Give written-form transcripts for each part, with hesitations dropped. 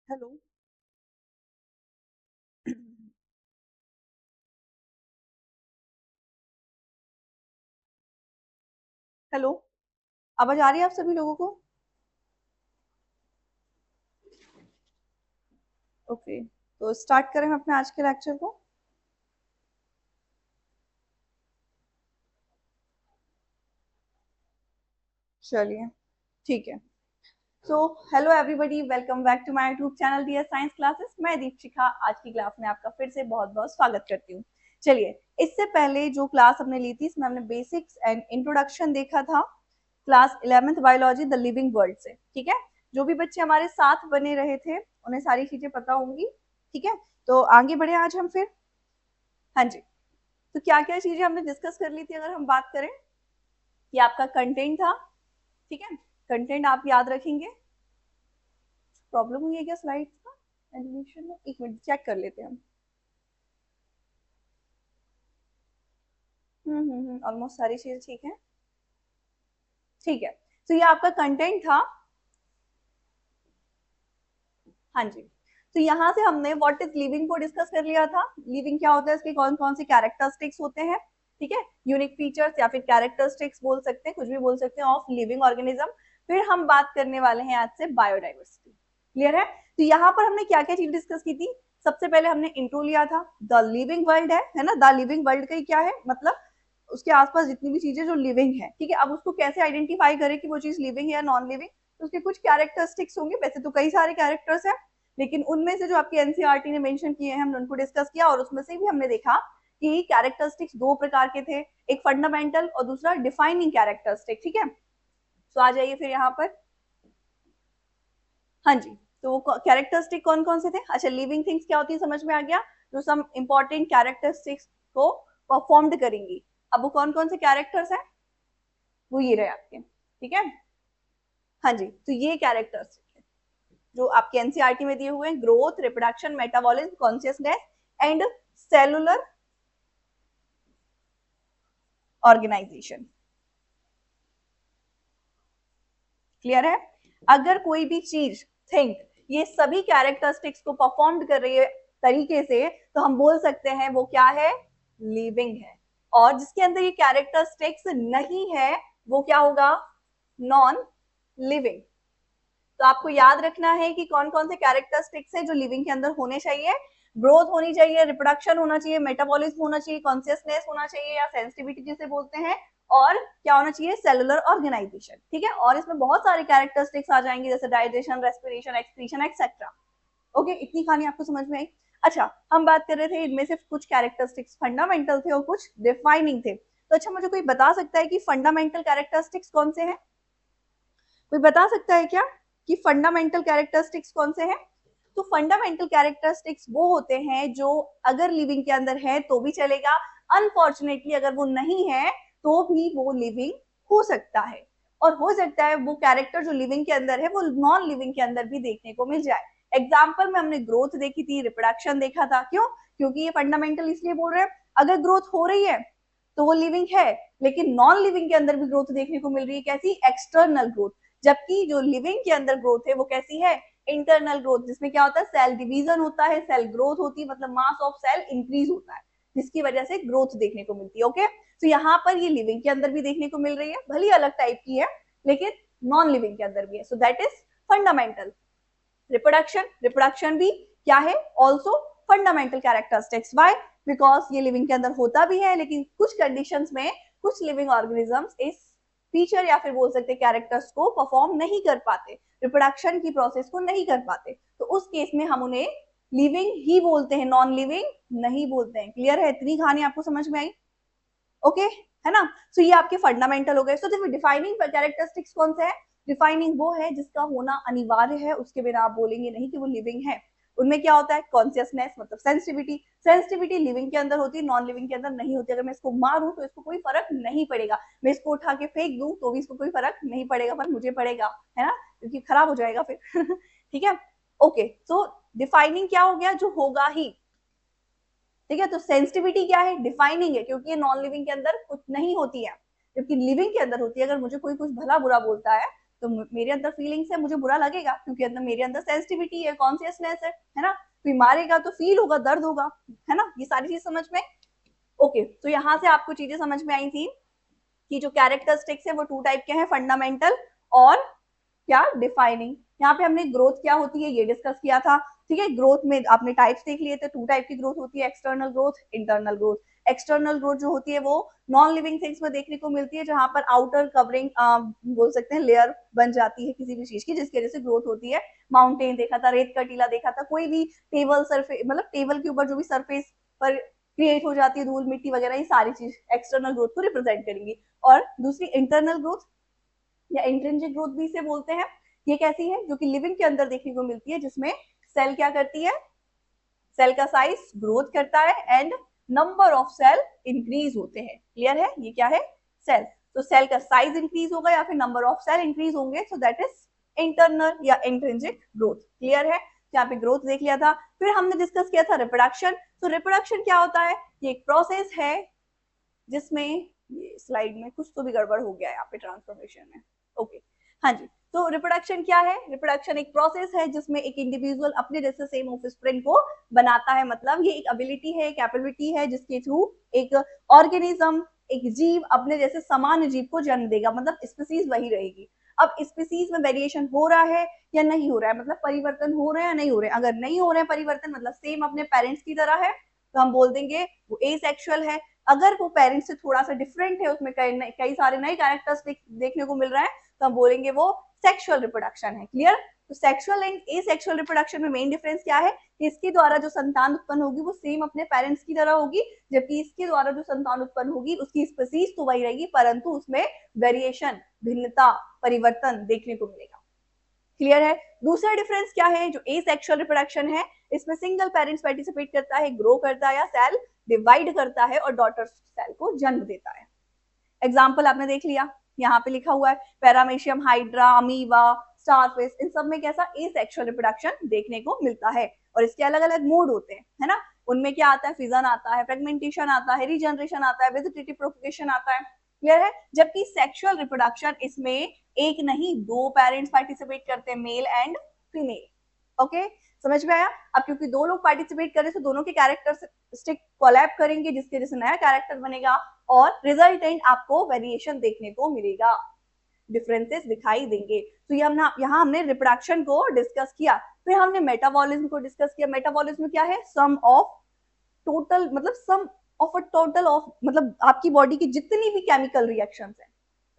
Hello. Hello. आवाज आ रही है आप सभी लोगों को? ओके, तो स्टार्ट करें हम अपने आज के लेक्चर को। चलिए, ठीक है। So hello everybody, welcome back to my YouTube channel dear science classes. मैं दीपशिखा आज की क्लास में आपका फिर से बहुत बहुत स्वागत करती हूँ। चलिए, इससे पहले जो क्लास हमने ली थी इसमें हमने बेसिक्स एंड इंट्रोडक्शन देखा था, class 11th biology the living world से। ठीक है, जो भी बच्चे हमारे साथ बने रहे थे उन्हें सारी चीजें पता होंगी। ठीक है, तो आगे बढ़े आज हम फिर। हाँ जी, तो क्या क्या चीजें हमने डिस्कस कर ली थी अगर हम बात करें कि आपका कंटेंट था। ठीक है, कंटेंट आप याद रखेंगे। प्रॉब्लम हुई है क्या स्लाइड्स का एनिमेशन में? एक मिनट चेक कर लेते हैं हम। ऑलमोस्ट सारी चीजें ठीक है। ठीक है, तो ये आपका कंटेंट था। हाँ जी, तो यहाँ से हमने व्हाट इज लिविंग को डिस्कस कर लिया था। लिविंग क्या होता है, इसके कौन कौन से कैरेक्टरिस्टिक्स होते हैं। ठीक है, यूनिक फीचर्स या फिर कैरेक्टरिस्टिक्स बोल सकते हैं, कुछ भी बोल सकते हैं ऑफ लिविंग ऑर्गेनिज्म। फिर हम बात करने वाले हैं आज से बायोडाइवर्सिटी। क्लियर है? तो यहाँ पर हमने क्या क्या चीज डिस्कस की थी। सबसे पहले हमने इंट्रो लिया था, द लिविंग वर्ल्ड है ना। द लिविंग वर्ल्ड का क्या है मतलब, उसके आसपास जितनी भी चीजें जो लिविंग है। ठीक है, अब उसको कैसे आइडेंटिफाई करें कि वो चीज लिविंग है या नॉन लिविंग। तो उसके कुछ कैरेक्टरिस्टिक्स होंगे, वैसे तो कई सारे कैरेक्टर्स हैं, लेकिन उनमें से जो आपकी एनसीईआरटी ने मेंशन किए हैं हमने उनको डिस्कस किया, और उसमें से भी हमने देखा कि कैरेक्टरिस्टिक्स दो प्रकार के थे, एक फंडामेंटल और दूसरा डिफाइनिंग कैरेक्टरिस्टिक। ठीक है, तो आ जाइए फिर यहाँ पर। हाँ जी, तो वो कैरेक्टरिस्टिक कौन कौन से थे। अच्छा, लिविंग थिंग्स क्या होती है समझ में आ गया, जो सम इंपॉर्टेंट कैरेक्टरिस्टिक्स को परफॉर्म्ड करेंगी। अब वो कौन कौन से कैरेक्टर्स हैं, वो ये रहे आपके। ठीक है, हाँ जी, तो ये कैरेक्टर्स जो आपके एनसीईआरटी में दिए हुए हैं, growth, reproduction, metabolism, consciousness and cellular organization. Clear है? अगर कोई भी चीज, थिंक, ये सभी कैरेक्टरिस्टिक्स को परफॉर्म कर रही है तरीके से, तो हम बोल सकते हैं वो क्या है, लिविंग है। और जिसके अंदर ये कैरेक्टरिस्टिक्स नहीं है वो क्या होगा, नॉन लिविंग। तो आपको याद रखना है कि कौन कौन से कैरेक्टरिस्टिक्स है जो लिविंग के अंदर होने चाहिए। ग्रोथ होनी चाहिए, रिप्रोडक्शन होना चाहिए, मेटाबॉलिज्म होना चाहिए, कॉन्शियसनेस होना चाहिए या सेंसिटिविटी जिसे बोलते हैं, और क्या होना चाहिए, सेलुलर ऑर्गेनाइजेशन। ठीक है, और इसमें बहुत सारे कैरेक्टरिस्टिक्स आ जाएंगे जैसे digestion, respiration, excretion etcetera. Okay, इतनी कहानी आपको समझ में आई। अच्छा, हम बात कर रहे थे इनमें से कुछ कैरेक्टरिस्टिक्स फंडामेंटल थे और कुछ डिफाइनिंग थे। तो अच्छा, मुझे कोई बता सकता है कि फंडामेंटल कैरेक्टरिस्टिक्स कौन से हैं? कोई बता सकता है क्या कि फंडामेंटल कैरेक्टरिस्टिक्स कौन से हैं? तो फंडामेंटल कैरेक्टरिस्टिक्स वो होते हैं जो अगर लिविंग के अंदर है तो भी चलेगा, अनफॉर्चुनेटली अगर वो नहीं है तो भी वो लिविंग हो सकता है। और हो सकता है वो कैरेक्टर जो लिविंग के अंदर है वो नॉन लिविंग के अंदर भी देखने को मिल जाए। एग्जाम्पल में हमने ग्रोथ देखी थी, रिप्रोडक्शन देखा था। क्यों? क्योंकि ये फंडामेंटल इसलिए बोल रहे हैं, अगर ग्रोथ हो रही है तो वो लिविंग है, लेकिन नॉन लिविंग के अंदर भी ग्रोथ देखने को मिल रही है। कैसी? External growth. जबकि जो लिविंग के अंदर ग्रोथ है वो कैसी है, इंटरनल ग्रोथ, जिसमें क्या होता है, सेल डिवीजन होता है, सेल ग्रोथ होती है, मतलब मास ऑफ सेल इंक्रीज होता है, जिसकी वजह से ग्रोथ देखने को मिलती है। ओके, तो यहाँ पर ये लिविंग के अंदर भी देखने को मिल रही है, भली अलग टाइप की है लेकिन नॉन लिविंग के अंदर भी है। So that is fundamental. Reproduction, reproduction भी क्या है, also fundamental characteristics. Why? Because ये लिविंग के अंदर होता भी है, लेकिन कुछ कंडीशंस में कुछ लिविंग ऑर्गेनिजम्स इस फीचर या फिर बोल सकते कैरेक्टर्स को परफॉर्म नहीं कर पाते, रिप्रोडक्शन की प्रोसेस को नहीं कर पाते, तो उस केस में हम उन्हें लिविंग ही बोलते हैं, नॉन लिविंग नहीं बोलते हैं। क्लियर है? इतनी कहानी आपको समझ में आई? ओके, है ना। सो ये आपके फंडामेंटल हो गए। सो देखो, डिफाइनिंग कैरेक्टरिस्टिक्स कौन से है? डिफाइनिंग वो है जिसका होना अनिवार्य है, उसके बिना आप बोलेंगे नहीं कि वो लिविंग है। उनमें क्या होता है, कॉन्शियसनेस, मतलब सेंसिटिविटी। सेंसिटिविटी लिविंग के अंदर होती है, नॉन लिविंग के अंदर नहीं होती। अगर मैं इसको मारूं तो इसको कोई फर्क नहीं पड़ेगा, मैं इसको उठा के फेंक दूं तो भी इसको कोई फर्क नहीं पड़ेगा, पर मुझे पड़ेगा, है ना, क्योंकि खराब हो जाएगा फिर। ठीक है, ओके। सो डिफाइनिंग क्या हो गया, जो होगा ही। ठीक है, तो सेंसिटिविटी क्या है, डिफाइनिंग है, क्योंकि ये नॉन लिविंग के अंदर कुछ नहीं होती है, जबकि लिविंग के अंदर होती है। अगर मुझे कोई कुछ भला बुरा बोलता है तो मेरे अंदर फीलिंग्स है, मुझे बुरा लगेगा क्योंकि अंदर मेरे अंदर सेंसिटिविटी है, कॉन्शियसनेस है ना। कोई मारेगा तो फील होगा, दर्द होगा, है ना। ये सारी चीज समझ में ओके। तो यहाँ से आपको चीजें समझ में आई थी कि जो कैरेक्टरिस्टिक्स है वो टू टाइप के हैं, फंडामेंटल और क्या डिफाइनिंग। यहाँ पे हमने ग्रोथ क्या होती है ये डिस्कस किया था, ठीक है। ग्रोथ में आपने टाइप्स देख लिए थे, टू टाइप की ग्रोथ होती है, external growth, internal growth. External growth जो होती है वो नॉन लिविंग थिंग्स में देखने को मिलती है, जहां पर आउटर कवरिंग बोल सकते हैं लेयर बन जाती है किसी भी चीज की, जिसकी वजह से ग्रोथ होती है। माउंटेन देखा था, रेत का टीला देखा था, कोई भी टेबल सरफेस, मतलब टेबल के ऊपर जो भी सरफेस पर क्रिएट हो जाती है धूल मिट्टी वगैरह, ये सारी चीज एक्सटर्नल ग्रोथ को रिप्रेजेंट करेंगी। और दूसरी इंटरनल ग्रोथ या इंट्रिंसिक ग्रोथ भी इसे बोलते हैं। ये कैसी है, जो कि लिविंग के अंदर देखने को मिलती है, जिसमें सेल क्या करती है, सेल का साइज ग्रोथ करता है and number of cell increase होते हैं। क्लियर है, ये क्या है, सेल। तो सेल का साइज इंक्रीज होगा या फिर नंबर ऑफ सेल इंक्रीज होंगे, सो दैट इज इंटरनल या इंट्रिंसिक ग्रोथ। क्लियर है, यहाँ पे ग्रोथ देख लिया था। फिर हमने डिस्कस किया था रिप्रोडक्शन। तो रिप्रोडक्शन क्या होता है, ये एक प्रोसेस है जिसमें, ये स्लाइड में कुछ तो भी गड़बड़ हो गया है यहाँ पे ट्रांसफॉर्मेशन में, ओके हाँ जी। तो रिप्रोडक्शन क्या है, रिप्रोडक्शन एक प्रोसेस है जिसमें एक इंडिविजुअल अपने जैसे सेम ऑफस्प्रिंग को बनाता है। मतलब ये एक एबिलिटी है, कैपेबिलिटी है, जिसके थ्रू एक ऑर्गेनिज्म, एक जीव अपने जैसे समान जीव को जन्म देगा, मतलब स्पीसीज वही रहेगी। अब स्पीसीज में वेरिएशन हो रहा है या नहीं हो रहा है, मतलब परिवर्तन हो रहे हैं या नहीं हो रहे हैं। अगर नहीं हो रहे हैं परिवर्तन, मतलब सेम अपने पेरेंट्स की तरह है, तो हम बोल देंगे वो एसेक्सुअल है। अगर वो पेरेंट्स से थोड़ा सा डिफरेंट है, उसमें कई सारे नए कैरेक्टरिस्टिक देखने को मिल रहा है, तो हम बोलेंगे वो सेक्सुअल रिप्रोडक्शन है। क्लियर। तो सेक्सुअल एंड एसेक्सुअल रिप्रोडक्शन में मेन डिफरेंस क्या है, इसके द्वारा जो संतान उत्पन्न होगी वो सेम अपने पेरेंट्स की तरह होगी, जबकि इसके द्वारा जो संतान उत्पन्न होगी उसकी स्पीसीज तो वही रहेगी, परंतु उसमें वेरिएशन, भिन्नता, परिवर्तन देखने को मिलेगा। क्लियर है। दूसरा डिफरेंस क्या है, जो एसेक्सुअल रिप्रोडक्शन है, इसमें सिंगल पेरेंट्स पार्टिसिपेट करता है, ग्रो करता है या सेल डिवाइड करता है और डॉटर सेल को जन्म देता है। एग्जाम्पल आपने देख लिया, यहाँ पे लिखा हुआ है पैरामेशियम, हाइड्रा, अमीबा, स्टारफिश, इन सब में कैसा एसेक्सुअल रिप्रोडक्शन देखने को मिलता है। और इसके अलग अलग मोड होते हैं, है ना। उनमें क्या आता है, फिजन आता है, फ्रेगमेंटेशन आता है, रीजनरेशन आता है, वेजिटेटिव प्रोपगेशन आता है। क्लियर है। जबकि सेक्सुअल रिप्रोडक्शन, इसमें एक नहीं दो पेरेंट्स पार्टिसिपेट करते हैं, मेल एंड फीमेल। ओके, समझ में आया। अब क्योंकि दो लोग पार्टिसिपेट करें तो दोनों के कैरेक्टरिस्टिक कोलैब करेंगे, जिसके जैसे नया कैरेक्टर बनेगा और रिजल्टेंट आपको वेरिएशन देखने को मिलेगा, डिफरेंसेस दिखाई देंगे। तो ये हमने यहाँ हमने रिप्रोडक्शन को डिस्कस किया। फिर हमने मेटाबॉलिज्म को डिस्कस किया। मेटाबॉलिज्म क्या है, सम ऑफ टोटल, मतलब सम ऑफ अ टोटल ऑफ, मतलब आपकी बॉडी की जितनी भी केमिकल रिएक्शंस हैं,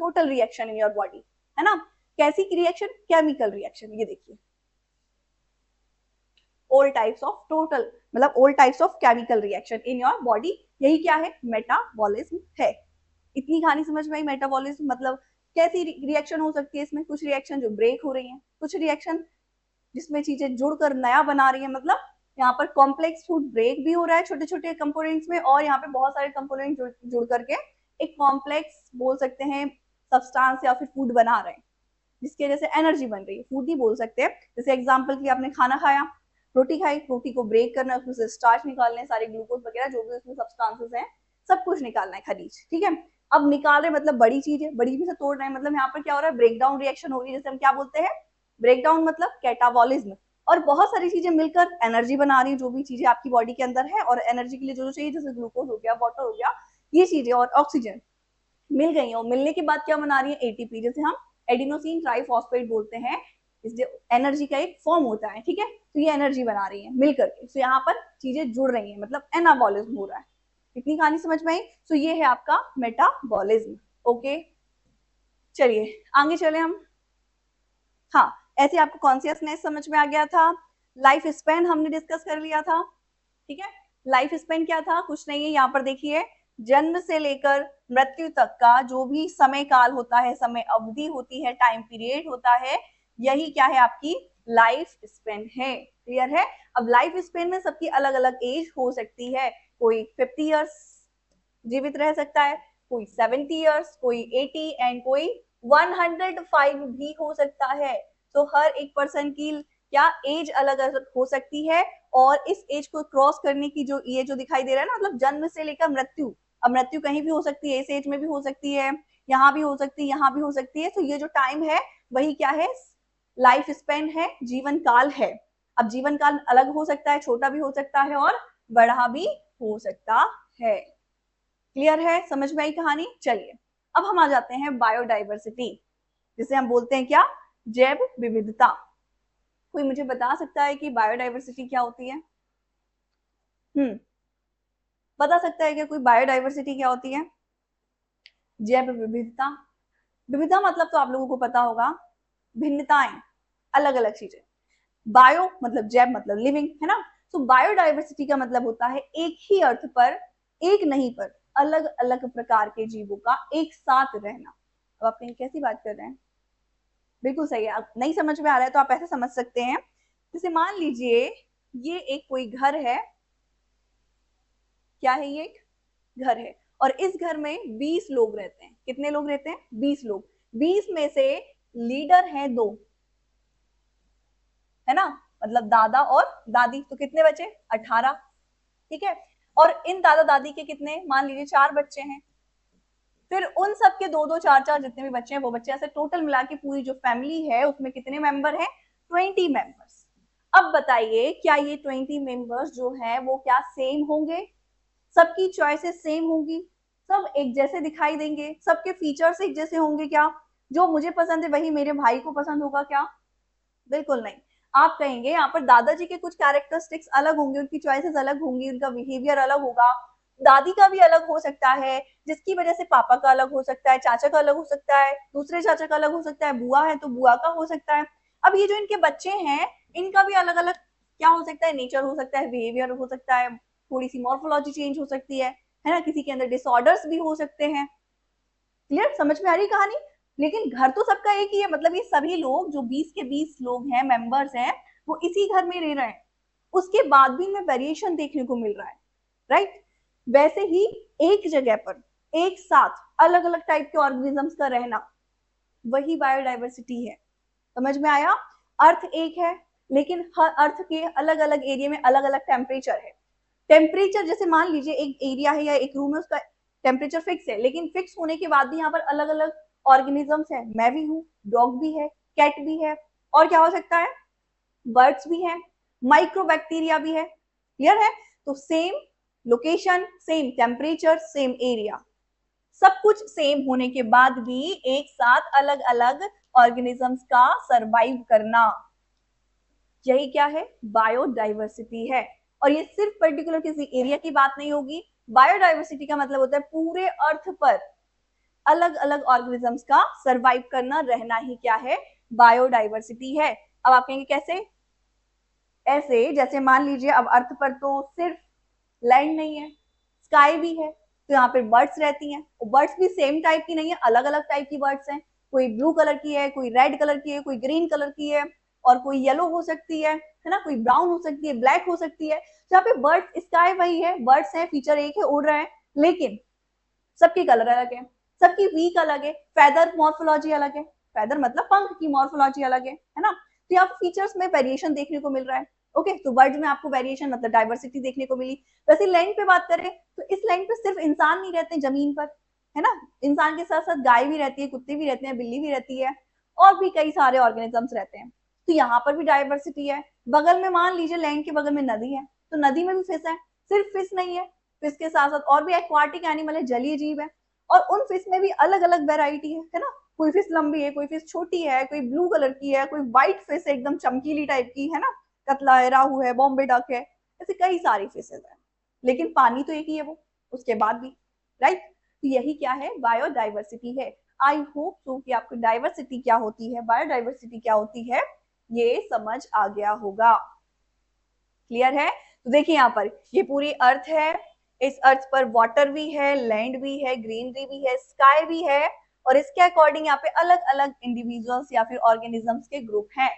total reaction in your body, है ना। कैसी रिएक्शन, केमिकल रिएक्शन। ये देखिए, ऑल टाइप्स ऑफ टोटल, मतलब all types of chemical reaction in your body, यही क्या है, मेटाबॉलिज्म है। इतनी कहानी समझ में आई। मेटाबॉलिज्म मतलब कैसी रिएक्शन हो सकती है, इसमें कुछ रिएक्शन जो ब्रेक हो रही है, कुछ रिएक्शन जिसमें चीजें जुड़कर नया बना रही है। मतलब यहाँ पर कॉम्प्लेक्स फूड ब्रेक भी हो रहा है छोटे छोटे कंपोनेंट्स में, और यहाँ पे बहुत सारे कंपोनेंट जुड़ करके एक कॉम्प्लेक्स बोल सकते हैं सब्सटेंस या फिर फूड बना रहे हैं, जिसकी वजह से एनर्जी बन रही है। फूड ही बोल सकते हैं। जैसे एग्जाम्पल की, आपने खाना खाया, रोटी खाई, रोटी को ब्रेक करना है, उसमें से स्टार्च निकालने, सारे ग्लूकोज वगैरह जो भी उसमें सब्सटेंसेस हैं, सब कुछ निकालना है, खनिज, ठीक है। अब निकाल रहे मतलब बड़ी चीज है, बड़ी में से तोड़ रहे हैं, मतलब यहाँ पर क्या हो रहा है, ब्रेक डाउन रिएक्शन हो रही है, जैसे हम क्या बोलते हैं, ब्रेक डाउन मतलब कैटाबॉलिज्म। और बहुत सारी चीजें मिलकर एनर्जी बना रही है, जो भी चीजें आपकी बॉडी के अंदर है, और एनर्जी के लिए जो जो चाहिए, जैसे ग्लूकोज हो गया, वाटर हो गया, ये चीजें और ऑक्सीजन मिल गई है। और मिलने के बाद क्या बना रही है, एटीपी, जैसे हम एडिनोसिन ट्राइफॉस्फेट बोलते हैं, इसलिए एनर्जी का एक फॉर्म होता है, ठीक है। तो ये एनर्जी बना रही है मिल करके, तो यहाँ पर चीजें जुड़ रही हैं, मतलब एनाबॉलिज्म हो रहा है। इतनी कहानी समझ में आई। तो ये है आपका मेटाबॉलिज्म। ओके, चलिए आगे चले हम। हाँ, ऐसे आपको कॉन्शियसनेस समझ में आ गया था। लाइफ स्पैन हमने डिस्कस कर लिया था, ठीक है। लाइफ स्पैन क्या था, कुछ नहीं है, यहाँ पर देखिए, जन्म से लेकर मृत्यु तक का जो भी समय काल होता है, समय अवधि होती है, टाइम पीरियड होता है, यही क्या है, आपकी लाइफ स्पैन है। क्लियर है। अब लाइफ स्पैन में सबकी अलग अलग एज हो सकती है, कोई 50 ईयर्स जीवित रह सकता है, कोई 70 ईयर्स, कोई 80 एंड कोई 105 भी हो सकता है। तो हर एक पर्सन की क्या एज अलग अलग हो सकती है, और इस एज को क्रॉस करने की जो ये जो दिखाई दे रहा है ना, मतलब जन्म से लेकर मृत्यु, अब मृत्यु कहीं भी हो सकती है, इस एज में भी हो सकती है, यहाँ भी हो सकती है, यहाँ भी हो सकती है। तो ये जो टाइम है, वही क्या है, लाइफ स्पेन है, जीवन काल है। अब जीवन काल अलग हो सकता है, छोटा भी हो सकता है और बड़ा भी हो सकता है। क्लियर है, समझ में आई कहानी? चलिए अब हम आ जाते हैं बायोडाइवर्सिटी, जिसे हम बोलते हैं क्या, जैव विविधता। कोई मुझे बता सकता है कि बायोडाइवर्सिटी क्या होती है? बता सकता है क्या कोई बायोडाइवर्सिटी क्या होती है? जैव विविधता, विविधता मतलब तो आप लोगों को पता होगा, भिन्नताएं, अलग अलग चीजें। बायो मतलब जैव मतलब लिविंग, है ना? तो बायोडाइवर्सिटी का मतलब होता है एक ही अर्थ पर, एक नहीं पर अलग अलग प्रकार के जीवों का एक साथ रहना। अब आप कहीं कैसी बात कर रहे हैं? बिल्कुल सही है। अब नहीं समझ में आ रहा है तो आप ऐसे समझ सकते हैं, जैसे मान लीजिए ये एक कोई घर है, क्या है ये, एक घर है, और इस घर में 20 लोग रहते हैं। कितने लोग रहते हैं? 20 लोग। 20 में से लीडर हैं 2, है ना? मतलब दादा और दादी, तो कितने बचे? 18। ठीक है, और इन दादा दादी के कितने, मान लीजिए 4 बच्चे हैं, फिर उन सब के 2-2 4-4 जितने भी बच्चे हैं वो बच्चे, ऐसे टोटल मिला के पूरी जो फैमिली है उसमें कितने मेंबर हैं? 20 मेंबर्स। अब बताइए क्या ये 20 मेंबर्स जो है वो क्या सेम होंगे? सबकी चॉइसेस सेम होंगी? सब एक जैसे दिखाई देंगे? सबके फीचर्स एक जैसे होंगे क्या? जो मुझे पसंद है वही मेरे भाई को पसंद होगा क्या? बिल्कुल नहीं। आप कहेंगे यहाँ पर दादाजी के कुछ कैरेक्टरिस्टिक्स अलग होंगे, उनकी चॉइसेस अलग होंगी, उनका बिहेवियर अलग होगा। दादी का भी अलग हो सकता है, जिसकी वजह से पापा का अलग हो सकता है, चाचा का अलग हो सकता है, दूसरे चाचा का अलग हो सकता है, बुआ है तो बुआ का हो सकता है। अब ये जो इनके बच्चे हैं, इनका भी अलग अलग क्या हो सकता है, नेचर हो सकता है, बिहेवियर हो सकता है, थोड़ी सी मॉर्फोलॉजी चेंज हो सकती है ना? किसी के अंदर डिसऑर्डर्स भी हो सकते हैं। क्लियर, समझ में आ रही कहानी? लेकिन घर तो सबका एक ही है, मतलब ये सभी लोग जो 20 के 20 लोग हैं, मेंबर्स हैं, वो इसी घर में रह रहे हैं। उसके बाद भी इनमें वेरिएशन देखने को मिल रहा है, राइट? वैसे ही एक जगह पर एक साथ अलग अलग टाइप के ऑर्गेनिजम्स का रहना, वही बायोडाइवर्सिटी है। समझ में आया? अर्थ एक है, लेकिन हर अर्थ के अलग अलग एरिया में अलग अलग टेम्परेचर है। टेम्परेचर जैसे मान लीजिए एक एरिया है या एक रूम है, उसका टेम्परेचर फिक्स है, लेकिन फिक्स होने के बाद भी यहाँ पर अलग अलग ऑर्गेनिजम्स है। मैं भी हूँ, डॉग भी है, कैट भी है, और क्या हो सकता है, बर्ड्स भी हैं, माइक्रोबैक्टीरिया भी है। क्लियर है? तो same location, same temperature, same area, सब कुछ सेम होने के बाद भी एक साथ अलग अलग ऑर्गेनिजम्स का सरवाइव करना, यही क्या है, बायोडाइवर्सिटी है। और ये सिर्फ पर्टिकुलर किसी एरिया की बात नहीं होगी। बायोडाइवर्सिटी का मतलब होता है पूरे अर्थ पर अलग अलग ऑर्गेनिजम्स का सरवाइव करना, रहना ही क्या है, बायोडाइवर्सिटी है। अब आप कहेंगे कैसे? ऐसे जैसे मान लीजिए अब अर्थ पर तो सिर्फ लैंड नहीं है, स्काई भी है, तो यहाँ पे बर्ड्स रहती हैं। बर्ड्स भी सेम टाइप की नहीं है, अलग अलग टाइप की बर्ड्स हैं। कोई ब्लू कलर की है, कोई रेड कलर की है, कोई ग्रीन कलर की है, और कोई येलो हो सकती है ना? कोई ब्राउन हो सकती है, ब्लैक हो सकती है। तो यहाँ पे बर्ड्स, स्काई वही है, बर्ड्स हैं, फीचर एक है, उड़ रहे हैं, लेकिन सबकी कलर अलग है, सबकी वीक अलग है, फेदर मॉर्फोलॉजी अलग है। फेदर मतलब पंख की मॉर्फोलॉजी अलग है ना? तो यहाँ फीचर्स में वेरिएशन देखने को मिल रहा है। ओके, तो वर्ड्स में आपको वेरिएशन मतलब डाइवर्सिटी देखने को मिली। वैसे लैंड पे बात करें तो इस लैंड पे सिर्फ इंसान नहीं रहते जमीन पर, है ना? इंसान के साथ साथ गाय भी रहती है, कुत्ते भी रहते हैं, बिल्ली भी रहती है, और भी कई सारे ऑर्गेनिजम्स रहते हैं। तो यहाँ पर भी डाइवर्सिटी है। बगल में मान लीजिए लैंड के बगल में नदी है, तो नदी में भी फिश है। सिर्फ फिश नहीं है, फिश के साथ साथ और भी एक्वाटिक एनिमल है, जलीय जीव है, और उन फिश में भी अलग अलग वेराइटी है ना? कोई फिश लंबी है, कोई फिश छोटी है, कोई ब्लू कलर की है, कोई व्हाइट फिश है एकदम चमकीली टाइप की, है ना? कतला है, राहू है, बॉम्बे डक है, ऐसे कई सारी फिशेज है, लेकिन पानी तो एक ही है वो, उसके बाद भी, राइट? तो यही क्या है, बायोडाइवर्सिटी है। आई होप सो कि आपको डाइवर्सिटी क्या होती है, बायोडाइवर्सिटी क्या होती है, ये समझ आ गया होगा। क्लियर है? तो देखिए यहाँ पर ये पूरी अर्थ है, इस अर्थ पर वाटर भी है, लैंड भी है, ग्रीनरी भी है, स्काई भी है, और इसके अकॉर्डिंग यहाँ पे अलग अलग इंडिविजुअल्स या फिर ऑर्गेनिजम्स के ग्रुप हैं,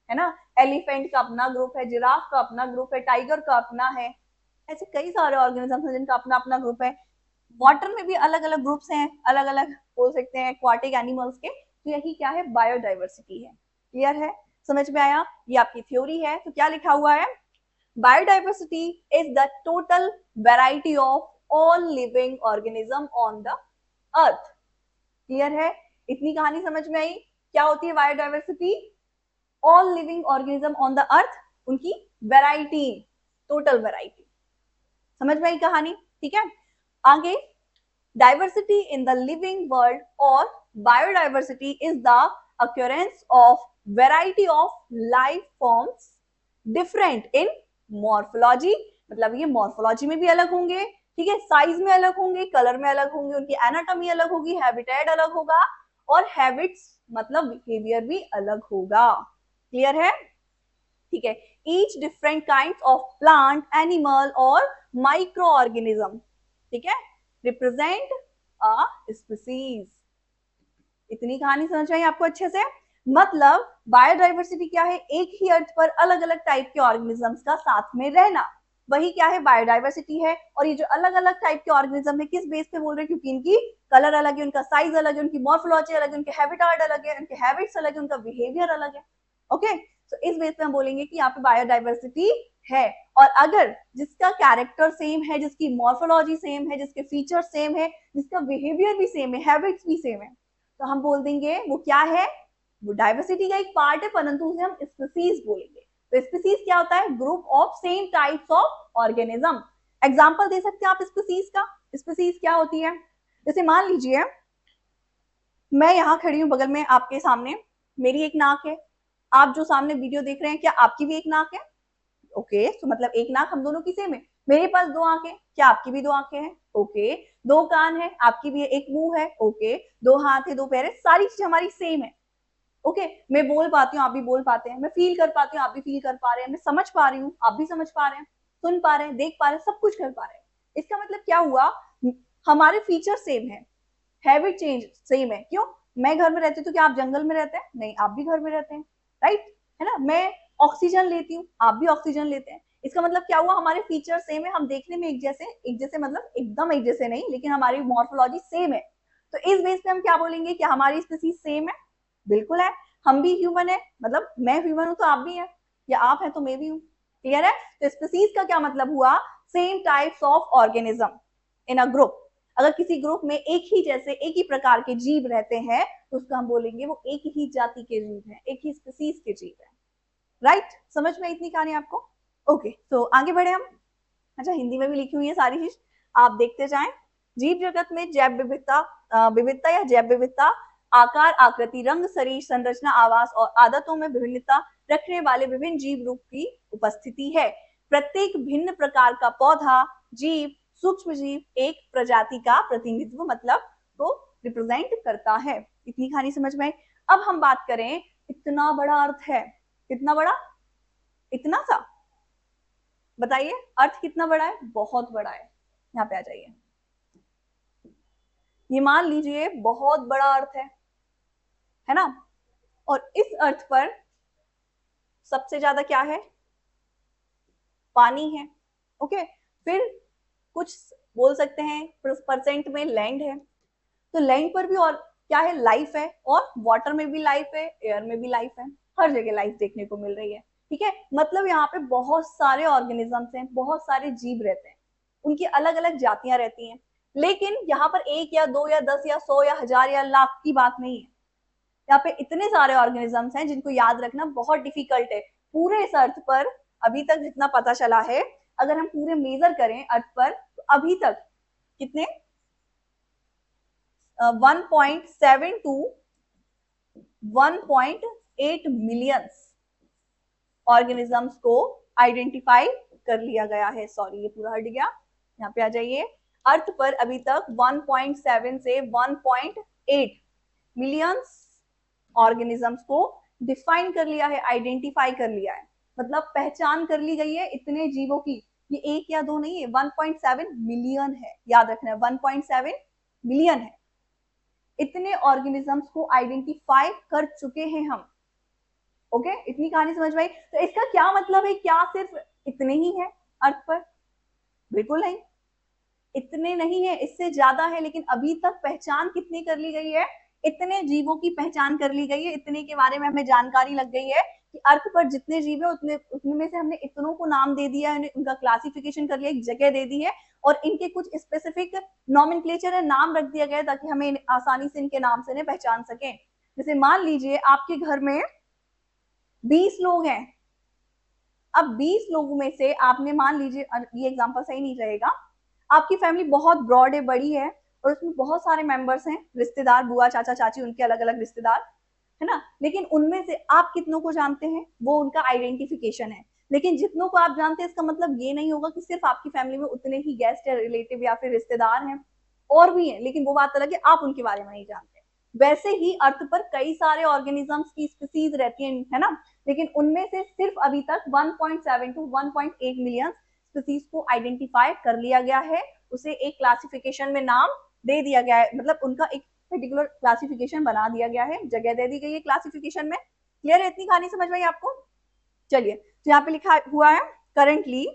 है ना? एलिफेंट का अपना ग्रुप है, जिराफ का अपना ग्रुप है, टाइगर का अपना है, ऐसे कई सारे ऑर्गेनिजम्स हैं जिनका अपना अपना ग्रुप है। वाटर में भी अलग अलग ग्रुप्स हैं, अलग अलग बोल सकते हैं एक्वाटिक एनिमल्स के। तो यही क्या है, बायोडाइवर्सिटी है। क्लियर है? समझ में आया? ये आपकी थ्योरी है। तो क्या लिखा हुआ है, biodiversity is the total variety of all living organism on the earth। Clear है? इतनी कहानी समझ में आई? क्या होती है biodiversity? All living organism on the earth, उनकी वैरायटी, टोटल वैरायटी। समझ में आई कहानी? ठीक है, आगे diversity in the living world और biodiversity is the occurrence of variety of life forms different in morphology, मतलब ये मॉर्फोलॉजी में भी अलग होंगे, ठीक है, साइज में अलग होंगे, कलर में अलग होंगे, उनकी एनाटॉमी अलग होगी, हैबिटेट अलग होगा और हैबिट्स मतलब बिहेवियर भी अलग होगा। क्लियर है? ठीक है, each different kind of plant, animal और माइक्रो ऑर्गेनिज्म, ठीक है, रिप्रेजेंट अ स्पीसीज। इतनी कहानी समझ आई आपको अच्छे से? मतलब बायोडाइवर्सिटी क्या है? एक ही अर्थ पर अलग अलग टाइप के ऑर्गेनिजम्स का साथ में रहना, वही क्या है? बायोडाइवर्सिटी है। और ये जो अलग अलग टाइप के ऑर्गेनिज्म है, किस बेस पे बोल रहे हैं? क्योंकि इनकी कलर अलग है, उनका साइज अलग है, उनकी मॉर्फोलॉजी अलग है, उनके हैबिटेट अलग है, उनके हैबिट्स अलग है, उनका बिहेवियर अलग है। ओके, तो इस बेस पे हम बोलेंगे कि यहाँ पे बायोडाइवर्सिटी है। और अगर जिसका कैरेक्टर सेम है, जिसकी मॉर्फोलॉजी सेम है, जिसके फीचर सेम है, जिसका बिहेवियर भी सेम है, हैबिट्स भी सेम है, तो हम बोल देंगे वो क्या है? वो डाइवर्सिटी का एक पार्ट है, परंतु उसे हम स्पीसीज बोलेंगे। तो स्पीसीज क्या होता है? Group of same types of organism. Example दे सकते हैं आप स्पीसीज का? स्पीसीज क्या होती है? जैसे मान लीजिए मैं यहाँ खड़ी हूँ बगल में आपके सामने, मेरी एक नाक है, आप जो सामने वीडियो देख रहे हैं क्या आपकी भी एक नाक है? ओके, तो मतलब एक नाक हम दोनों की सेम है। मेरे पास दो आंखें, क्या आपकी भी दो आंखें हैं? ओके, दो कान है, आपकी भी एक मुंह है। ओके, दो हाथ है, दो पैर है, सारी चीजें हमारी सेम है। ओके, मैं बोल पाती हूँ, आप भी बोल पाते हैं, मैं फील कर पाती हूँ, आप भी फील कर पा रहे हैं, मैं समझ पा रही हूँ, आप भी समझ पा रहे हैं, सुन पा रहे हैं, देख पा रहे हैं, सब कुछ कर पा रहे हैं। इसका मतलब क्या हुआ? हमारे फीचर सेम है, हैबिट चेंज सेम है। क्यों? मैं घर में रहती हूँ तो क्या आप जंगल में रहते हैं? नहीं, आप भी घर में रहते हैं, राइट, है ना? मैं ऑक्सीजन लेती हूँ, आप भी ऑक्सीजन लेते हैं। इसका मतलब क्या हुआ? हमारे फीचर सेम है, हम देखने में एक जैसे मतलब एकदम एक जैसे नहीं, लेकिन हमारी मॉर्फोलॉजी सेम है। तो इस बेस पे हम क्या बोलेंगे कि हमारी स्पीसीज सेम है? बिल्कुल है। हम भी ह्यूमन है, मतलब मैं ह्यूमन हूं तो आप भी हैं, या आप हैं तो मैं भी हूँ। क्लियर है? तो स्पीसीज का क्या मतलब हुआ? Same types of organism in a group. अगर किसी ग्रुप में एक ही जैसे एक ही प्रकार के जीव रहते हैं तो उसका हम बोलेंगे वो एक ही जाति के जीव हैं, एक ही स्पीसीज के जीव हैं। राइट, समझ में इतनी कहानी आपको? ओके, तो आगे बढ़े हम। अच्छा, हिंदी में भी लिखी हुई है सारी चीज, आप देखते जाएं। जीव जगत में जैव विविधता विविधता या जैव विविधता आकार, आकृति, रंग, शरीर, संरचना, आवास और आदतों में विभिन्नता रखने वाले विभिन्न जीव रूप की उपस्थिति है। प्रत्येक भिन्न प्रकार का पौधा, जीव, सूक्ष्म जीव एक प्रजाति का प्रतिनिधित्व मतलब तो रिप्रेजेंट करता है। इतनी कहानी समझ में आई? अब हम बात करें, इतना बड़ा अर्थ है, कितना बड़ा? इतना सा? बताइए, अर्थ कितना बड़ा है? बहुत बड़ा है। यहाँ पे आ जाइए। ये मान लीजिए बहुत बड़ा अर्थ है ना? और इस अर्थ पर सबसे ज्यादा क्या है? पानी है। ओके, फिर कुछ बोल सकते हैं परसेंट में लैंड है। तो लैंड पर भी और क्या है? लाइफ है, और वाटर में भी लाइफ है, एयर में भी लाइफ है, हर जगह लाइफ देखने को मिल रही है। ठीक है, मतलब यहाँ पे बहुत सारे ऑर्गेनिजम्स हैं, बहुत सारे जीव रहते हैं, उनकी अलग अलग जातियां रहती हैं। लेकिन यहाँ पर एक या दो या 10 या 100 या 1000 या लाख की बात नहीं है। यहाँ पे इतने सारे ऑर्गेनिजम्स हैं जिनको याद रखना बहुत डिफिकल्ट है। पूरे इस अर्थ पर अभी तक जितना पता चला है, अगर हम पूरे मेजर करें अर्थ पर, तो अभी तक कितने 1.7 to 1.8 मिलियंस ऑर्गेनिजम्स को आइडेंटिफाई कर लिया गया है। सॉरी, ये पूरा हट गया, यहाँ पे आ जाइए। अर्थ पर अभी तक 1.7 से 1.8 मिलियंस ऑर्गेनिजम्स को डिफाइन कर लिया है, आइडेंटिफाई कर लिया है, मतलब पहचान कर ली गई है इतने जीवों की। ये एक या दो नहीं है, 1.7 मिलियन है, याद रखना है 1.7 मिलियन है। इतने ऑर्गेनिजम्स को आइडेंटिफाई कर चुके हैं हम। ओके, इतनी कहानी समझ में आई? तो इसका क्या मतलब है? क्या सिर्फ इतने ही है अर्थ पर? बिल्कुल नहीं, इतने नहीं है, इससे ज्यादा है। लेकिन अभी तक पहचान कितनी कर ली गई है? इतने जीवों की पहचान कर ली गई है, इतने के बारे में हमें जानकारी लग गई है कि अर्थ पर जितने जीव है उतने में से हमने इतनों को नाम दे दिया है, उनका क्लासिफिकेशन कर लिया, एक जगह दे दी है, और इनके कुछ स्पेसिफिक नॉमेनक्लेचर है, नाम रख दिया गया ताकि हमें आसानी से इनके नाम से पहचान सकें। जैसे मान लीजिए आपके घर में 20 लोग हैं, अब 20 लोगों में से आपने मान लीजिए, ये एग्जांपल सही नहीं रहेगा, आपकी फैमिली बहुत ब्रॉड है, बड़ी है, और उसमें बहुत सारे मेंबर्स हैं, रिश्तेदार, बुआ, चाचा, चाची, उनके अलग अलग रिश्तेदार, है ना। लेकिन उनमें से आप कितनों को जानते हैं, वो उनका आइडेंटिफिकेशन है। लेकिन जितनों को आप जानते हैं, इसका मतलब ये नहीं होगा कि सिर्फ आपकी फैमिली में उतने ही गेस्ट या रिलेटिव या फिर रिश्तेदार हैं, और भी हैं, लेकिन वो बात अलग है, आप उनके बारे में नहीं जानते। वैसे ही अर्थ पर कई सारे ऑर्गेनिजम्स की स्पीसीज रहती हैं, है ना, लेकिन उनमें से सिर्फ अभी तक 1.7 टू 1.8 मिलियन स्पीसीज को आइडेंटिफाई कर लिया गया है, उसे एक क्लासिफिकेशन में नाम दे दिया गया है, मतलब उनका एक पर्टिकुलर क्लासिफिकेशन बना दिया गया है, जगह दे दी गई है क्लासिफिकेशन में। क्लियर है, इतनी कहानी समझ में आई आपको? चलिए, तो यहाँ पे लिखा हुआ है currently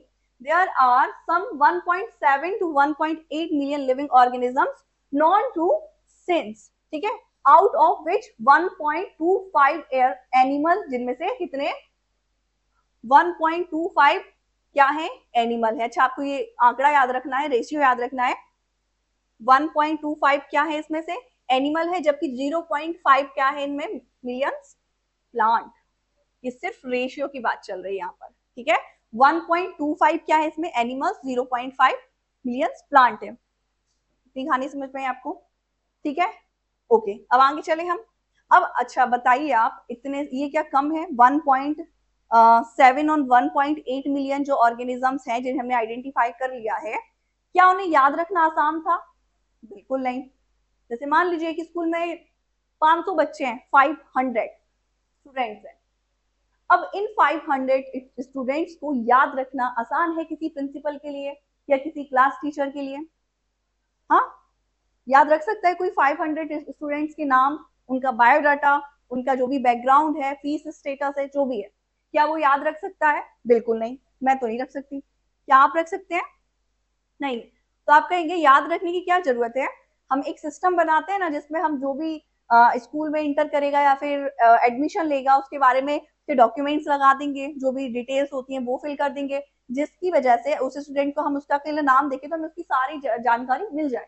there are some 1.7 to 1.8 million living organisms known to science, ठीक है, out of which 1.25 are animal, जिनमें से कितने 1.25 क्या है, एनिमल है। अच्छा, आपको ये आंकड़ा याद रखना है, रेशियो याद रखना है। 1.25 क्या है इसमें से, एनिमल है, जबकि 0.5 क्या है इनमें, मिलियंस, प्लांट। ये सिर्फ रेशियो की बात चल रही है यहाँ पर, ठीक है। 1.25 क्या है इसमें, एनिमल्स, 0.5 मिलियंस प्लांट है। इतनी कहानी समझ में आपको? ठीक है, ओके। अब आगे चले हम। अब अच्छा बताइए आप, इतने ये क्या कम है, 1.7 और 1.8 मिलियन जो ऑर्गेनिजम्स हैं जिन्हें हमने आइडेंटिफाई कर लिया है, क्या उन्हें याद रखना आसान था? बिल्कुल नहीं। जैसे मान लीजिए कि स्कूल में 500 बच्चे हैं, 500 स्टूडेंट्स हैं। अब इन 500 स्टूडेंट्स को याद रखना आसान है किसी प्रिंसिपल के लिए या किसी क्लास टीचर के लिए? हाँ, याद रख सकता है कोई 500 स्टूडेंट्स के नाम, उनका बायोडाटा, उनका जो भी बैकग्राउंड है, फीस स्टेटस है, जो भी है, क्या वो याद रख सकता है? बिल्कुल नहीं, मैं तो नहीं रख सकती। क्या आप रख सकते हैं? नहीं। तो आप कहेंगे याद रखने की क्या जरूरत है, हम एक सिस्टम बनाते हैं ना, जिसमें हम जो भी स्कूल में इंटर करेगा या फिर एडमिशन लेगा, उसके बारे में डॉक्यूमेंट्स लगा देंगे, जो भी डिटेल्स होती हैं वो फिल कर देंगे, जिसकी वजह से उस स्टूडेंट को हम उसका नाम देखें तो हमें उसकी सारी जानकारी मिल जाए,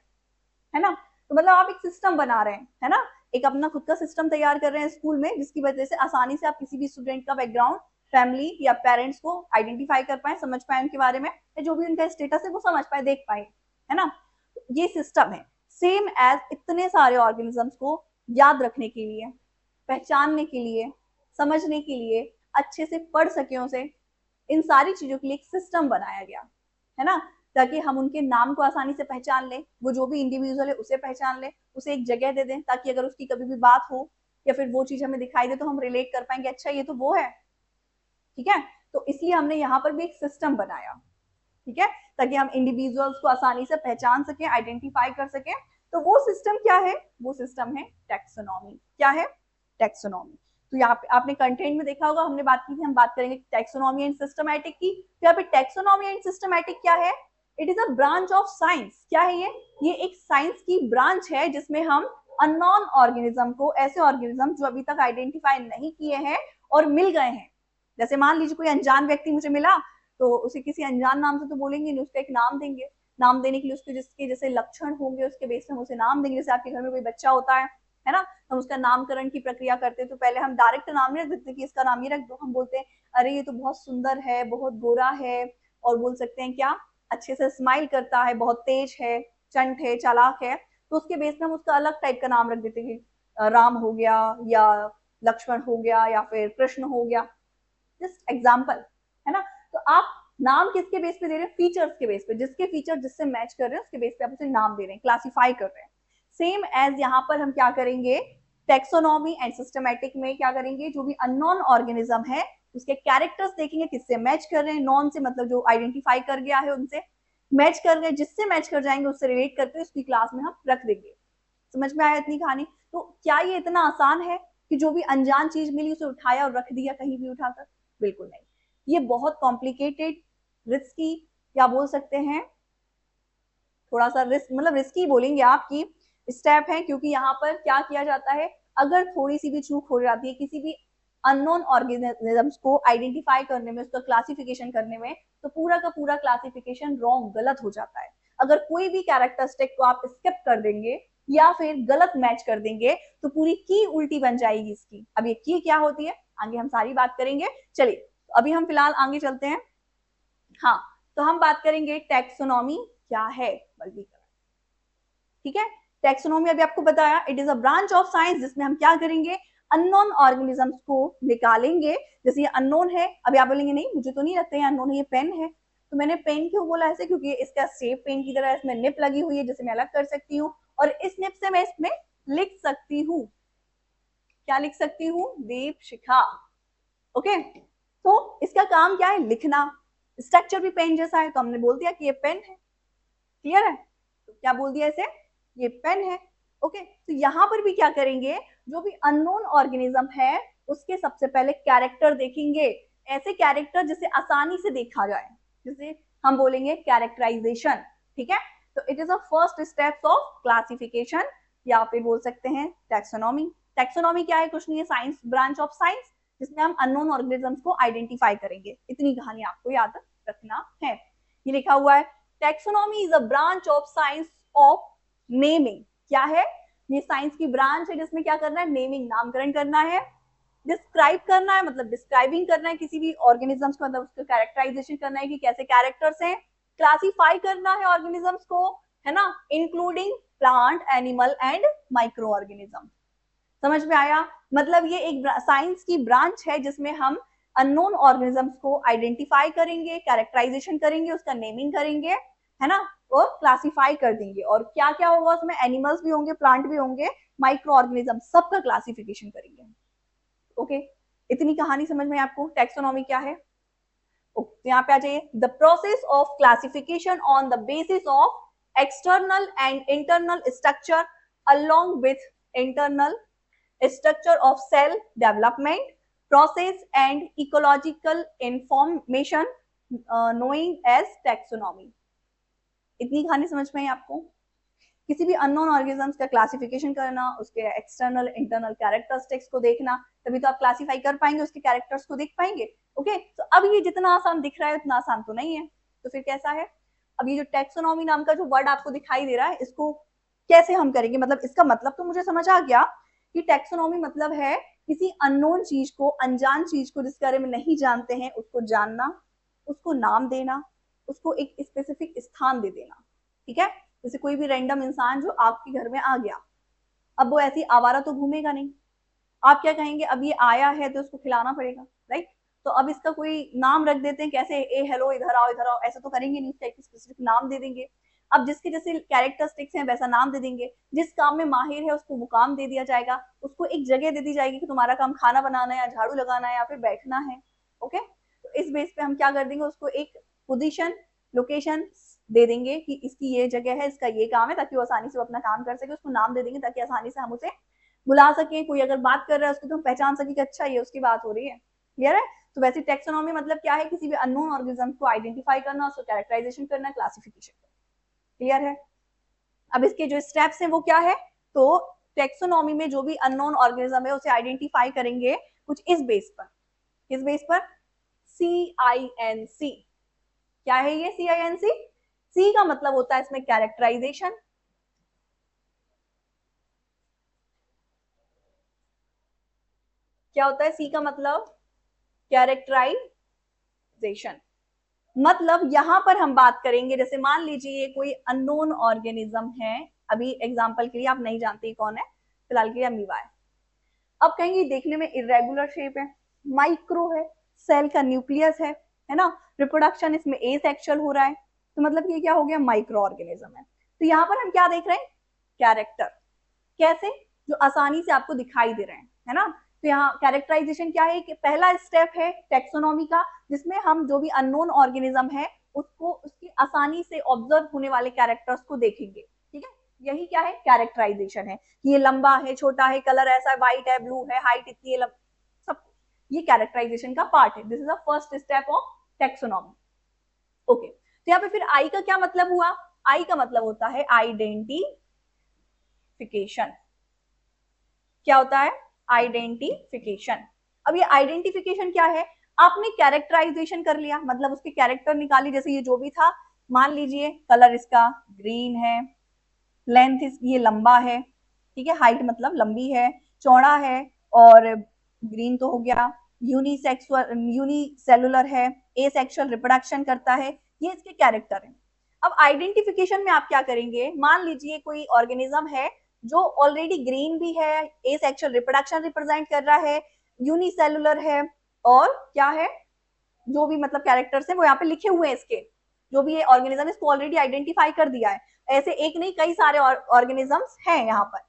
है ना। तो मतलब आप एक सिस्टम बना रहे हैं, है ना, एक अपना खुद का सिस्टम तैयार कर रहे हैं स्कूल में, जिसकी वजह से आसानी से आप किसी भी स्टूडेंट का बैकग्राउंड, फैमिली या पेरेंट्स को आइडेंटिफाई कर पाए, समझ पाए उनके बारे में, या जो भी उनका स्टेटस है वो समझ पाए, देख पाए, है ना। ये सिस्टम है, सेम एज इतने सारे ऑर्गेनिजम्स को याद रखने के लिए, पहचानने के लिए, समझने के लिए, अच्छे से पढ़ सके उसे, इन सारी चीजों के लिए एक सिस्टम बनाया गया, है ना, ताकि हम उनके नाम को आसानी से पहचान लें, वो जो भी इंडिविजुअल है उसे पहचान लें, उसे एक जगह दे दें, ताकि अगर उसकी कभी भी बात हो या फिर वो चीज हमें दिखाई दे तो हम रिलेट कर पाएंगे, अच्छा ये तो वो है, ठीक है। तो इसलिए हमने यहाँ पर भी एक सिस्टम बनाया, ठीक है, ताकि हम इंडिविजुअल्स को आसानी से पहचान सके, आइडेंटिफाई कर सके। तो वो सिस्टम क्या है, वो सिस्टम है टैक्सोनॉमी। क्या है? टैक्सोनॉमी। तो यहाँ पे आपने कंटेंट में देखा होगा, हमने बात की थी, हम बात करेंगे टैक्सोनॉमी एंड सिस्टमैटिक की। तो यहाँ पे टैक्सोनॉमी एंड सिस्टमैटिक क्या है? It is a branch of science. क्या है ये एक साइंस की ब्रांच है, जिसमें हम अननोन ऑर्गेनिज्म को, ऐसे ऑर्गेनिज्म जो अभी तक आइडेंटिफाई नहीं किए हैं और मिल गए हैं, जैसे मान लीजिए कोई अनजान व्यक्ति मुझे मिला, तो उसे किसी अनजान नाम से तो बोलेंगे नहीं, उसका एक नाम देंगे, नाम देने के लिए उसके जिसके जैसे लक्षण होंगे उसके बेस में हम उसे नाम देंगे। जैसे आपके घर में कोई बच्चा होता है ना, हम उसका नामकरण की प्रक्रिया करते हैं, तो पहले हम डायरेक्ट नाम नहीं रख देते कि इसका नाम ये रख दो, हम बोलते हैं अरे ये तो बहुत सुंदर है, बहुत गोरा है, और बोल सकते हैं क्या, अच्छे से स्माइल करता है, बहुत तेज है, चंट है, चालाक है, तो उसके बेस में हम उसका अलग टाइप का नाम रख देते हैं, राम हो गया या लक्ष्मण हो गया या फिर कृष्ण हो गया, जस्ट एग्जाम्पल, है ना। तो आप नाम किसके बेस पे दे रहे हैं? फीचर्स के बेस पे, जिसके फीचर जिससे मैच कर रहे हैं उसके बेस पे आप उसे नाम दे रहे हैं, क्लासिफाई कर रहे हैं। सेम एज यहाँ पर हम क्या करेंगे, टेक्सोनॉमी एंड सिस्टमैटिक में क्या करेंगे, जो भी अननोन ऑर्गेनिज्म है उसके कैरेक्टर्स देखेंगे, किससे मैच कर रहे हैं, नॉन से मतलब जो आइडेंटिफाई कर गया है उनसे मैच कर रहे हैं, जिससे मैच कर जाएंगे उससे रिलेट करके उसकी क्लास में हम रख देंगे। समझ में आया इतनी कहानी? तो क्या ये इतना आसान है कि जो भी अनजान चीज मिली उसे उठाया और रख दिया कहीं भी उठाकर? बिल्कुल नहीं, ये बहुत कॉम्प्लिकेटेड, रिस्की, या बोल सकते हैं थोड़ा सा मतलब रिस्की बोलेंगे आपकी स्टेप है, क्योंकि यहाँ पर क्या किया जाता है, अगर थोड़ी सी भी चूक हो जाती है किसी भी अननोन ऑर्गेनिजम्स को आइडेंटिफाई करने में, उसका क्लासिफिकेशन करने में, तो पूरा का पूरा क्लासिफिकेशन रॉन्ग, गलत हो जाता है। अगर कोई भी कैरेक्टरिस्टिक को आप स्किप कर देंगे या फिर गलत मैच कर देंगे तो पूरी की उल्टी बन जाएगी इसकी। अब ये की क्या होती है आगे हम सारी बात करेंगे। चलिए अभी हम फिलहाल आगे चलते हैं। हाँ, तो हम बात करेंगे टैक्सोनॉमी क्या है, वर्गीकरण। ठीक है, टैक्सोनॉमी अभी आपको बताया, it is a branch of science जिसमें हम क्या करेंगे, अननोन ऑर्गेनिजम्स को निकालेंगे। जैसे ये अननोन है, अभी आप बोलेंगे नहीं मुझे तो नहीं लगता ये अननोन है, ये पेन है। तो मैंने पेन क्यों बोला ऐसे, क्योंकि इसका शेप पेन की तरह है, इसमें निप लगी हुई है जिसे मैं अलग कर सकती हूँ, और इस निप से मैं इसमें लिख सकती हूँ, क्या लिख सकती हूँ, दीपशिखा। ओके, तो इसका काम क्या है, लिखना। स्ट्रक्चर भी पेन जैसा है, तो हमने बोल दिया कि ये पेन है। क्लियर है, तो क्या बोल दिया इसे, ये पेन है। ओके, तो यहां पर भी क्या करेंगे, जो भी अननोन ऑर्गेनिज्म है उसके सबसे पहले कैरेक्टर देखेंगे, ऐसे कैरेक्टर जिसे आसानी से देखा जाए, जिसे हम बोलेंगे कैरेक्टराइजेशन। ठीक है, तो it is a first steps of classification, या फिर बोल सकते हैं टैक्सोनॉमी। टैक्सोनॉमी क्या है, कुछ नहीं है, साइंस, ब्रांच ऑफ साइंस जिसमें हम अननोन ऑर्गेनिजम्स को आइडेंटिफाई करेंगे। इतनी कहानी आपको याद रखना है। ये लिखा हुआ है, taxonomy is a branch of science of naming. क्या है, ये साइंस की ब्रांच है जिसमें क्या करना है, नेमिंग, नामकरण करना है, डिस्क्राइब करना है, मतलब डिस्क्राइबिंग करना है किसी भी ऑर्गेनिजम्स को, मतलब उसका कैरेक्टराइजेशन करना है कि कैसे कैरेक्टर्स हैं, क्लासिफाई करना है ऑर्गेनिजम्स को, है ना, including plant, animal and micro organism. समझ में आया, मतलब ये एक साइंस की ब्रांच है जिसमें हम अननोन ऑर्गेनिजम्स को आइडेंटिफाई करेंगे, कैरेक्टराइजेशन करेंगे, उसका नेमिंग करेंगे, है ना, और क्लासिफाई कर देंगे, और क्या क्या होगा उसमें, एनिमल्स भी होंगे, प्लांट भी होंगे, माइक्रो ऑर्गेनिज्म, सबका क्लासिफिकेशन करेंगे। ओके, इतनी कहानी समझ में आपको, टैक्सोनॉमी क्या है। तो यहाँ पे आ जाइए, the process of classification on the basis of external and internal structure along with internal structure of cell development process and ecological information knowing as taxonomy। इतनी कहानी समझ में आई आपको। किसी भी अननोन ऑर्गेनिजम्स का क्लासिफिकेशन करना, उसके एक्सटर्नल इंटरनल कैरेक्टरिस्टिक्स को देखना, तभी तो आप क्लासिफाई कर पाएंगे, उसके कैरेक्टर्स को देख पाएंगे। ओके, तो अब ये जितना आसान दिख रहा है उतना आसान तो नहीं है, तो फिर कैसा है। अब ये जो टैक्सोनॉमी नाम का जो वर्ड आपको दिखाई दे रहा है, इसको कैसे हम करेंगे, मतलब इसका मतलब तो मुझे समझ आ गया कि टैक्सोनॉमी मतलब है किसी अननोन चीज को, अनजान चीज को, जिसके बारे में नहीं जानते हैं उसको जानना, उसको नाम देना, उसको एक स्पेसिफिक स्थान दे देना। ठीक है, जैसे कोई भी रैंडम इंसान जो आपके घर में आ गया, अब वो ऐसी आवारा तो घूमेगा नहीं, आप क्या कहेंगे, अब ये आया है तो उसको खिलाना पड़ेगा, राइट। तो अब इसका कोई नाम रख देते हैं, कैसे, ए हेलो इधर आओ इधर आओ, ऐसा तो करेंगे नहीं, इसका एक स्पेसिफिक नाम दे देंगे। अब जिसके जैसे कैरेक्टरिस्टिक्स हैं वैसा नाम दे देंगे, जिस काम में माहिर है उसको वो काम दे दिया जाएगा, उसको एक जगह दे दी जाएगी कि तुम्हारा काम खाना बनाना है या झाड़ू लगाना है या फिर बैठना है। ओके, तो इस बेस पे हम क्या कर देंगे, उसको एक पोजीशन, लोकेशन दे देंगे कि इसकी ये जगह है, इसका ये काम है, ताकि वो आसानी से वो अपना काम कर सके, उसको नाम दे देंगे ताकि आसानी से हम उसे बुला सके, कोई अगर बात कर रहा है उसको तो हम पहचान सके कि अच्छा ये उसकी बात हो रही है। क्लियर है, तो वैसे टैक्सोनॉमी मतलब क्या है, किसी भी अननोन ऑर्गेनिज्म को आइडेंटिफाई करना, उसको कैरेक्टराइजेशन करना, क्लासिफिकेशन करना। क्लियर है, अब इसके जो स्टेप्स हैं वो क्या है, तो टैक्सोनॉमी में जो भी अननोन ऑर्गेनिज्म है उसे आइडेंटिफाई करेंगे कुछ इस बेस पर, किस बेस पर, CINC। क्या है ये CINC, सी का मतलब होता है इसमें कैरेक्टराइजेशन, क्या होता है सी का मतलब, कैरेक्टराइजेशन। मतलब यहां पर हम बात करेंगे, जैसे मान लीजिए कोई अननोन ऑर्गेनिज्म है, अभी एग्जांपल के लिए आप नहीं जानते कौन है, फिलहाल के लिए अमीबा है। अब कहेंगे देखने में इरेगुलर शेप है, माइक्रो है, सेल का न्यूक्लियस है ना, रिप्रोडक्शन इसमें एसेक्सुअल हो रहा है, तो मतलब ये क्या हो गया, माइक्रो ऑर्गेनिज्म है। तो यहाँ पर हम क्या देख रहे हैं, कैरेक्टर, कैसे, जो आसानी से आपको दिखाई दे रहे हैं, है ना। तो यहाँ कैरेक्टराइजेशन क्या है कि पहला स्टेप है टैक्सोनॉमी का, जिसमें हम जो भी अननोन ऑर्गेनिज्म है उसको उसकी आसानी से ऑब्जर्व होने वाले कैरेक्टर्स को देखेंगे। ठीक है, यही क्या है, कैरेक्टराइजेशन है कि ये लंबा है, छोटा है, कलर ऐसा है, व्हाइट है, ब्लू है, हाइट इतनी है, सब ये कैरेक्टराइजेशन का पार्ट है। This is the first step of taxonomy. Okay, तो यहाँ पे फिर आई का क्या मतलब हुआ, आई का मतलब होता है आइडेंटिफिकेशन। क्या होता है, आइडेंटिफिकेशन। अब ये आइडेंटिफिकेशन क्या है, आपने कैरेक्टराइजेशन कर लिया, मतलब उसके कैरेक्टर निकाली, जैसे ये जो भी था, मान लीजिए कलर इसका ग्रीन है, लेंथ इज ये लंबा है, ठीक है, हाइट मतलब लंबी है, चौड़ा है, और ग्रीन तो हो गया, यूनिसेलुलर है, एसेक्सुअल रिप्रोडक्शन करता है, ये इसके कैरेक्टर है। अब आइडेंटिफिकेशन में आप क्या करेंगे, मान लीजिए कोई ऑर्गेनिज्म है जो ऑलरेडी ग्रीन भी है, एसेक्सुअल रिप्रोडक्शन रिप्रेजेंट कर रहा है, यूनिसेलुलर है, और क्या है, जो भी मतलब कैरेक्टर्स हैं वो यहाँ पे लिखे हुए हैं इसके, जो भी ये ऑर्गेनिज्म इसको ऑलरेडी आइडेंटिफाई कर दिया है। ऐसे एक नहीं कई सारे ऑर्गेनिजम्स हैं यहाँ पर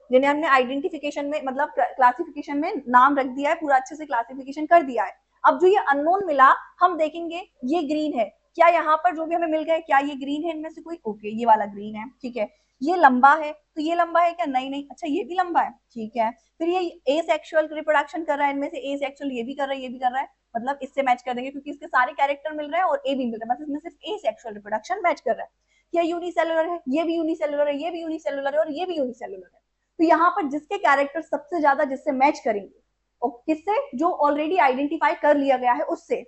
जिन्हें हमने आइडेंटिफिकेशन में मतलब क्लासिफिकेशन में नाम रख दिया है, पूरा अच्छे से क्लासिफिकेशन कर दिया है। अब जो ये अननोन मिला, हम देखेंगे ये ग्रीन है, क्या यहाँ पर जो भी हमें मिल गए क्या ये ग्रीन है इनमें से कोई, ओके ये वाला ग्रीन है, ठीक है। ये लंबा है तो ये लंबा है क्या, नहीं नहीं, अच्छा ये भी लंबा है, ठीक है। फिर ये एसेक्सुअल रिप्रोडक्शन कर रहा है, इनमें से एसेक्सुअल ये भी कर रहा है, ये भी कर रहा है, मतलब इससे मैच कर देंगे क्योंकि इसके सारे कैरेक्टर मिल रहे हैं और ए भी मिल रहा है, बस इसमें सिर्फ एसेक्सुअल रिप्रोडक्शन मैच कर रहा है। ये यूनिसेलुलर है, ये भी यूनिसेलुलर है, ये भी यूनिसेलुलर है, और ये भी यूनिसेलुलर है। तो यहाँ पर जिसके कैरेक्टर सबसे ज्यादा जिससे मैच करेंगे, और किससे, जो ऑलरेडी आइडेंटिफाई कर लिया गया है उससे,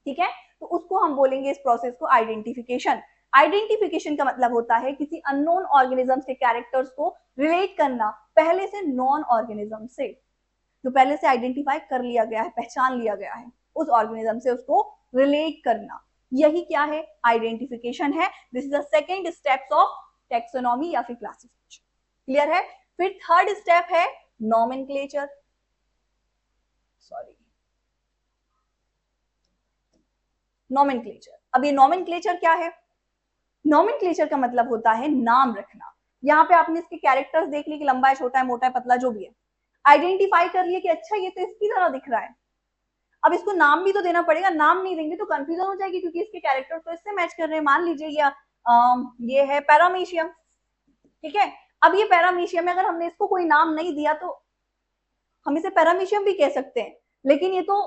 ठीक है, तो उसको हम बोलेंगे इस प्रोसेस को आइडेंटिफिकेशन। आइडेंटिफिकेशन का मतलब होता है किसी अननोन ऑर्गेनिज्म के कैरेक्टर्स को रिलेट करना पहले से नॉन ऑर्गेनिज्म से, जो पहले से आइडेंटिफाई कर लिया गया है, पहचान लिया गया है, उस ऑर्गेनिज्म से उसको रिलेट करना, यही क्या है, आइडेंटिफिकेशन है। This is the second steps of taxonomy या फिर क्लासिफिकेशन। क्लियर है। फिर थर्ड स्टेप है नॉमेनक्लेचर, सॉरी नॉमेनक्लेचर। अब ये नॉमेनक्लेचर क्या है, नॉमेनक्लेचर का मतलब होता है नाम रखना। यहाँ पे आपने इसके कैरेक्टर्स देख लिए कि लंबा है, छोटा है, मोटा है, पतला, जो भी है, आइडेंटिफाई कर लिए कि अच्छा ये तो इसकी तरह दिख रहा है। अब इसको नाम भी तो देना पड़ेगा, नाम नहीं देंगे तो कंफ्यूजन हो जाएगी क्योंकि इसके कैरेक्टर तो इससे मैच कर रहे हैं। मान लीजिए ये है पैरामीशियम, ठीक है। अब ये पैरामीशियम है, अगर हमने इसको कोई नाम नहीं दिया तो हम इसे पैरामीशियम भी कह सकते हैं, लेकिन ये तो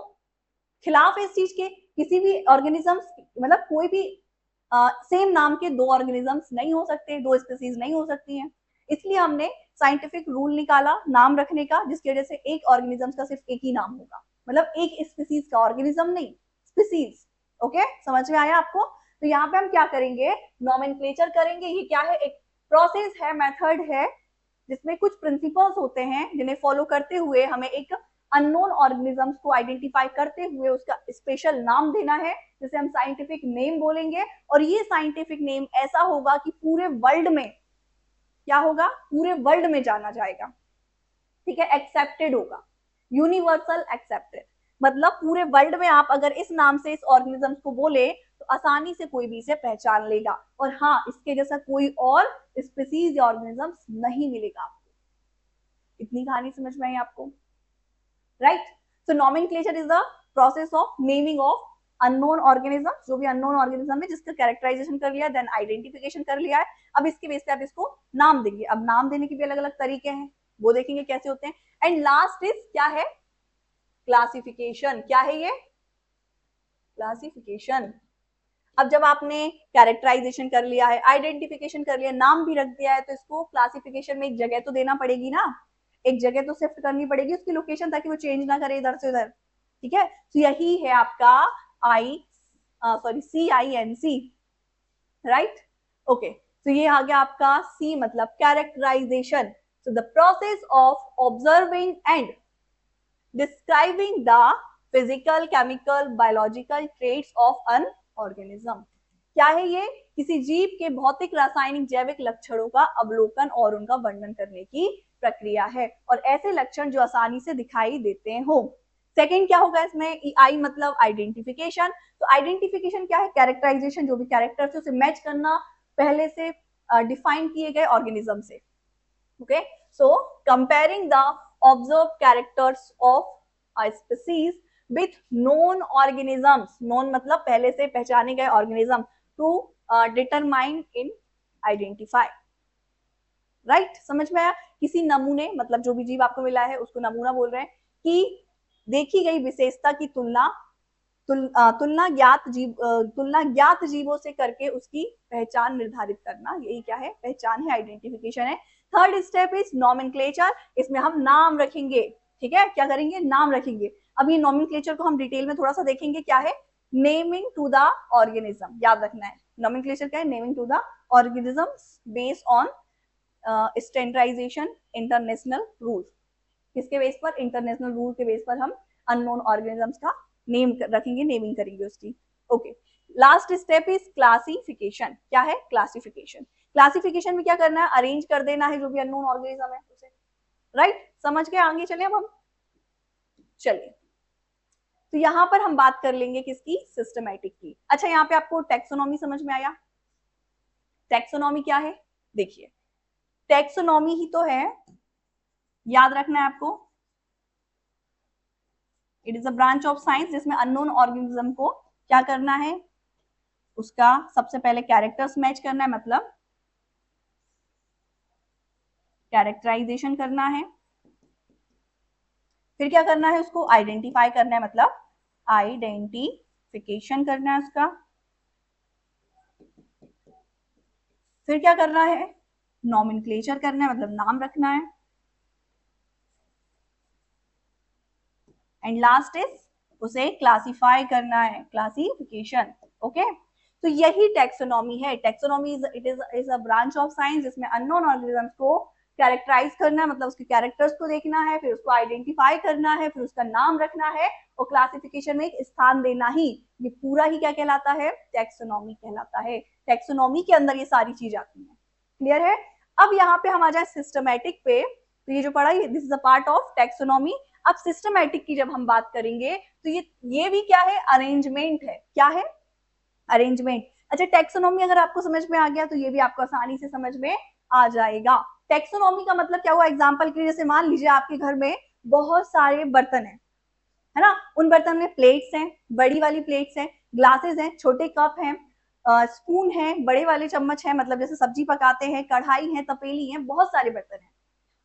खिलाफ है इस चीज के। किसी भी ऑर्गेनिजम्स मतलब कोई भी सेम नाम के दो ऑर्गेनिजम्स नहीं हो सकते, दो स्पीसीज नहीं हो सकती हैं, इसलिए हमने साइंटिफिक रूल निकाला नाम रखने का, जिसकी वजह से एक ऑर्गेनिजम्स का सिर्फ एक ही नाम होगा, मतलब एक स्पीसीज का, ऑर्गेनिज्म नहीं, स्पीसीज। ओके, समझ में आया आपको। तो यहाँ पे हम क्या करेंगे, नॉमेनक्लेचर करेंगे। ये क्या है, एक प्रोसेस है, मेथड है, जिसमें कुछ प्रिंसिपल्स होते हैं जिन्हें फॉलो करते हुए हमें एक अननोन ऑर्गेनिजम्स को आइडेंटिफाई करते हुए उसका स्पेशल नाम देना है, जिसे हम साइंटिफिक नेम बोलेंगे। और ये साइंटिफिक नेम ऐसा होगा कि पूरे वर्ल्ड में क्या होगा, पूरे वर्ल्ड में जाना जाएगा, ठीक है, एक्सेप्टेड होगा, यूनिवर्सल एक्सेप्टेड, मतलब पूरे वर्ल्ड में आप अगर इस नाम से इस ऑर्गेनिजम्स को बोले तो आसानी से कोई भी इसे पहचान लेगा। और हाँ, इसके जैसा कोई और स्पीसीज या ऑर्गेनिजम्स नहीं मिलेगा आपको। इतनी कहानी समझ में आई आपको, right. So nomenclature is the process of naming of unknown organism, जो भी अननोन ऑर्गेनिज्म है जिसका कैरेक्टराइजेशन कर लिया, देन आइडेंटिफिकेशन कर लिया है, अब इसके बेस पे आप इसको नाम देंगे। अब नाम देने के भी अलग अलग तरीके हैं, वो देखेंगे कैसे होते हैं। एंड लास्ट इज क्या है, क्लासिफिकेशन। क्या है ये, क्लासिफिकेशन। अब जब आपने कैरेक्टराइजेशन कर लिया है, आइडेंटिफिकेशन कर लिया, नाम भी रख दिया है, तो इसको क्लासिफिकेशन में एक जगह तो देना पड़ेगी ना, एक जगह तो शिफ्ट करनी पड़ेगी उसकी लोकेशन, ताकि वो चेंज ना करे इधर से उधर, ठीक है। तो यही है आपका CINC, राइट। ओके, तो ये आ गया आपका C मतलब characterization. So the process of observing and describing the physical, chemical, biological traits of an organism. क्या है ये, किसी जीव के भौतिक, रासायनिक, जैविक लक्षणों का अवलोकन और उनका वर्णन करने की प्रक्रिया है, और ऐसे लक्षण जो आसानी से दिखाई देते हो। सेकंड क्या होगा इसमें, आई मतलब आइडेंटिफिकेशन। तो आइडेंटिफिकेशन क्या है, कैरेक्टराइजेशन, जो भी कैरेक्टर से उसे मैच करना पहले से डिफाइन किए गए ऑर्गेनिज्म से। Okay, so comparing the observe characters of a species with known organisms, known मतलब पहले से पहचाने गए ऑर्गेनिज्म, to determine in identify, right. समझ में आया। किसी नमूने मतलब जो भी जीव आपको मिला है उसको नमूना बोल रहे हैं, कि देखी गई विशेषता की तुलना ज्ञात जीवों से करके उसकी पहचान निर्धारित करना, यही क्या है, पहचान है, आइडेंटिफिकेशन है। थर्ड स्टेप इज नॉमेनक्लेचर, इसमें हम नाम रखेंगे, ठीक है, क्या करेंगे, नाम रखेंगे। अब ये नॉमेनक्लेचर को हम डिटेल में थोड़ा सा देखेंगे, क्या है, नेमिंग टू द ऑर्गेनिज्म, याद रखना है, नॉमेनक्लेचर क्या है, naming to the organism based on standardization, international rule, किसके बेस पर? इंटरनेशनल रूल के बेस पर हम अननोन ऑर्गेनिजम्स का नेम रखेंगे, नेमिंग करेंगे उसकी। Okay, last step is classification. क्या है? क्लासिफिकेशन। क्लासिफिकेशन में क्या करना है? अरेंज कर देना है जो भी अननोन ऑर्गेनिज्म है उसे, राइट? समझ के आगे चले अब हम। चलिए, तो यहां पर हम बात कर लेंगे किसकी? सिस्टमैटिक की। अच्छा, यहाँ पे आपको टैक्सोनॉमी समझ में आया? टैक्सोनॉमी क्या है? देखिए, टैक्सोनॉमी ही तो है, याद रखना है आपको, it is a branch of science जिसमें अननोन ऑर्गेनिज्म को क्या करना है? उसका सबसे पहले कैरेक्टर्स मैच करना है, मतलब कैरेक्टराइजेशन करना है। फिर क्या करना है? उसको आइडेंटिफाई करना है, मतलब आइडेंटिफिकेशन करना है उसका। फिर क्या करना है? नॉमेनक्लेचर करना है, मतलब नाम रखना है। एंड लास्ट इज उसे क्लासिफाई करना है, क्लासिफिकेशन। ओके, तो यही टैक्सोनॉमी है। Taxonomy is a branch of science जिसमें अननोन ऑर्गेनिजम्स को कैरेक्टराइज करना है, मतलब उसके कैरेक्टर्स को देखना है, फिर उसको आइडेंटिफाई करना है, फिर उसका नाम रखना है और क्लासिफिकेशन में एक स्थान देना ही, ये पूरा ही क्या कहलाता है? टैक्सोनॉमी कहलाता है। टैक्सोनॉमी के अंदर ये सारी चीज आती है। क्लियर है? अब यहाँ पे हम आ जाए सिस्टमैटिक पे, तो ये जो पढ़ा, this is a part of taxonomy. अब सिस्टमैटिक की जब हम बात करेंगे तो ये भी क्या है? अरेंजमेंट है। क्या है? अरेंजमेंट। अच्छा, टैक्सोनॉमी अगर आपको समझ में आ गया तो ये भी आपको आसानी से समझ में आ जाएगा। टैक्सोनॉमी का मतलब क्या हुआ? एग्जाम्पल के लिए जैसे मान लीजिए आपके घर में बहुत सारे बर्तन है ना? उन बर्तन में प्लेट्स हैं, बड़ी वाली प्लेट्स हैं, ग्लासेस हैं, छोटे कप हैं, स्पून है, बड़े वाले चम्मच है, मतलब जैसे सब्जी पकाते हैं, कढ़ाई है, तपेली है, बहुत सारे बर्तन हैं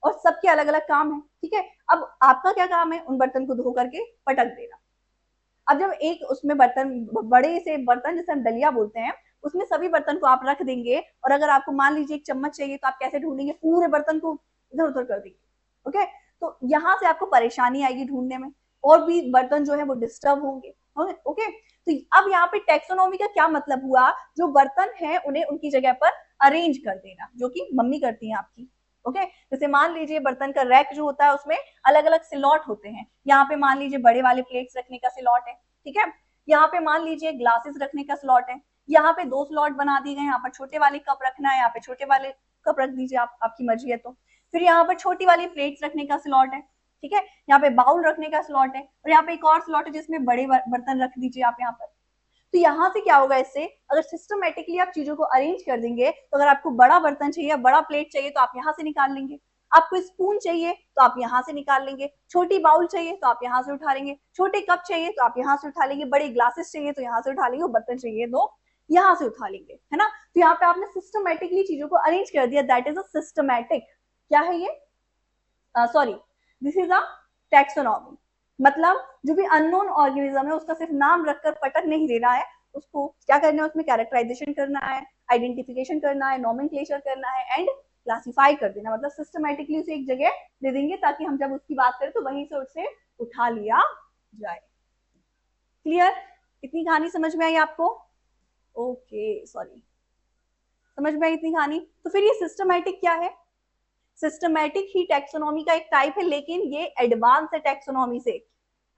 और सबके अलग अलग काम है। ठीक है, अब आपका क्या काम है? उन बर्तन को धो करके पटक देना। अब जब एक उसमें बर्तन, बड़े से बर्तन जिसे हम दलिया बोलते हैं, उसमें सभी बर्तन को आप रख देंगे और अगर आपको मान लीजिए एक चम्मच चाहिए तो आप कैसे ढूंढेंगे? पूरे बर्तन को इधर उधर कर देंगे। ओके, तो यहां से आपको परेशानी आएगी ढूंढने में, और भी बर्तन जो है वो डिस्टर्ब होंगे। ओके, तो अब यहाँ पे टैक्सोनॉमी का क्या मतलब हुआ? जो बर्तन है उन्हें उनकी जगह पर अरेंज कर देना, जो कि मम्मी करती है आपकी। ओके, जैसे मान लीजिए बर्तन का रैक जो होता है उसमें अलग अलग स्लॉट होते हैं। यहाँ पे मान लीजिए बड़े वाले प्लेट्स रखने का स्लॉट है, ठीक है। यहाँ पे मान लीजिए ग्लासेस रखने का स्लॉट है। यहाँ पे 2 स्लॉट बना दिए गए, यहाँ पर छोटे वाले कप रखना है, यहाँ पे छोटे वाले कप रख दीजिए आप, आपकी मर्जी है तो। फिर यहाँ पर छोटी वाली प्लेट्स रखने का स्लॉट है, ठीक है। यहाँ पे बाउल रखने का स्लॉट है और यहाँ पे एक और स्लॉट है जिसमें बड़े बर्तन रख दीजिए आप यहाँ पर। तो यहाँ से क्या होगा? इससे अगर सिस्टमेटिकली आप चीजों को अरेंज कर देंगे तो अगर आपको बड़ा बर्तन चाहिए, बड़ा प्लेट चाहिए तो आप यहाँ से निकाल लेंगे, आपको स्पून चाहिए तो आप यहाँ से निकाल लेंगे, छोटी बाउल चाहिए तो आप यहाँ से उठा लेंगे, छोटे कप चाहिए तो आप यहाँ से उठा लेंगे, बड़े ग्लासेस चाहिए तो यहाँ से उठा लेंगे, बर्तन चाहिए तो यहाँ से उठा लेंगे, है ना। तो यहाँ पे आपने सिस्टमेटिकली चीजों को अरेंज कर दिया, दैट इज अ सिस्टमैटिक। क्या है ये? Sorry, this is a taxonomy. मतलब जो भी अननोन ऑर्गेनिज्म है उसका सिर्फ नाम रखकर पटक नहीं देना है, उसको क्या करना है? उसमें कैरेक्टराइजेशन करना है, आइडेंटिफिकेशन करना है, नॉमेनक्लेचर करना है एंड क्लासिफाई कर देना, मतलब सिस्टमेटिकली उसे एक जगह दे देंगे ताकि हम जब उसकी बात करें तो वहीं से उसे उठा लिया जाए। क्लियर? इतनी कहानी समझ में आई आपको? ओके, सॉरी, समझ में आई इतनी कहानी? तो फिर ये सिस्टमेटिक क्या है? सिस्टमेटिक ही टैक्सोनॉमी का एक टाइप है, लेकिन ये एडवांस है टैक्सोनॉमी से।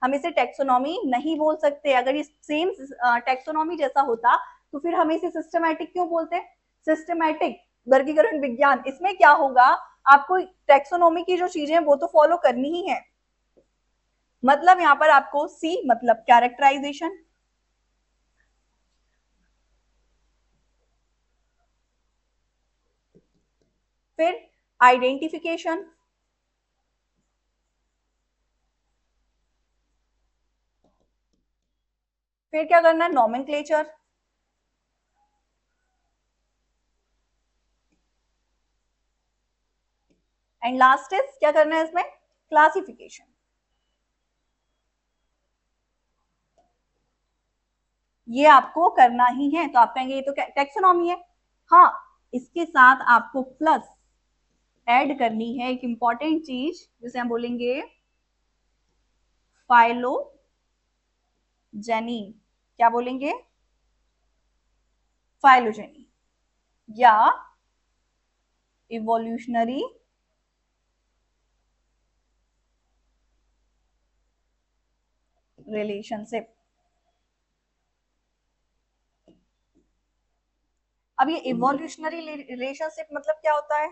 हम इसे टैक्सोनॉमी नहीं बोल सकते। अगर ये सेम टैक्सोनॉमी जैसा होता तो फिर हम इसे सिस्टमैटिक क्यों बोलते? सिस्टमैटिक वर्गीकरण विज्ञान, इसमें क्या होगा? आपको टैक्सोनॉमी की जो चीजें हैं वो तो फॉलो करनी ही है। मतलब यहाँ पर आपको सी मतलब कैरेक्टराइजेशन, फिर आइडेंटिफिकेशन, फिर क्या करना है? नॉमेनक्लेचर, एंड लास्ट इज क्या करना है इसमें? क्लासिफिकेशन। ये आपको करना ही है। तो आप कहेंगे ये तो टैक्सोनॉमी है। हाँ, इसके साथ आपको प्लस ऐड करनी है एक इंपॉर्टेंट चीज जिसे हम बोलेंगे फाइलोजेनी। क्या बोलेंगे? फाइलोजेनी, या इवोल्यूशनरी रिलेशनशिप। अब ये इवोल्यूशनरी रिलेशनशिप मतलब क्या होता है?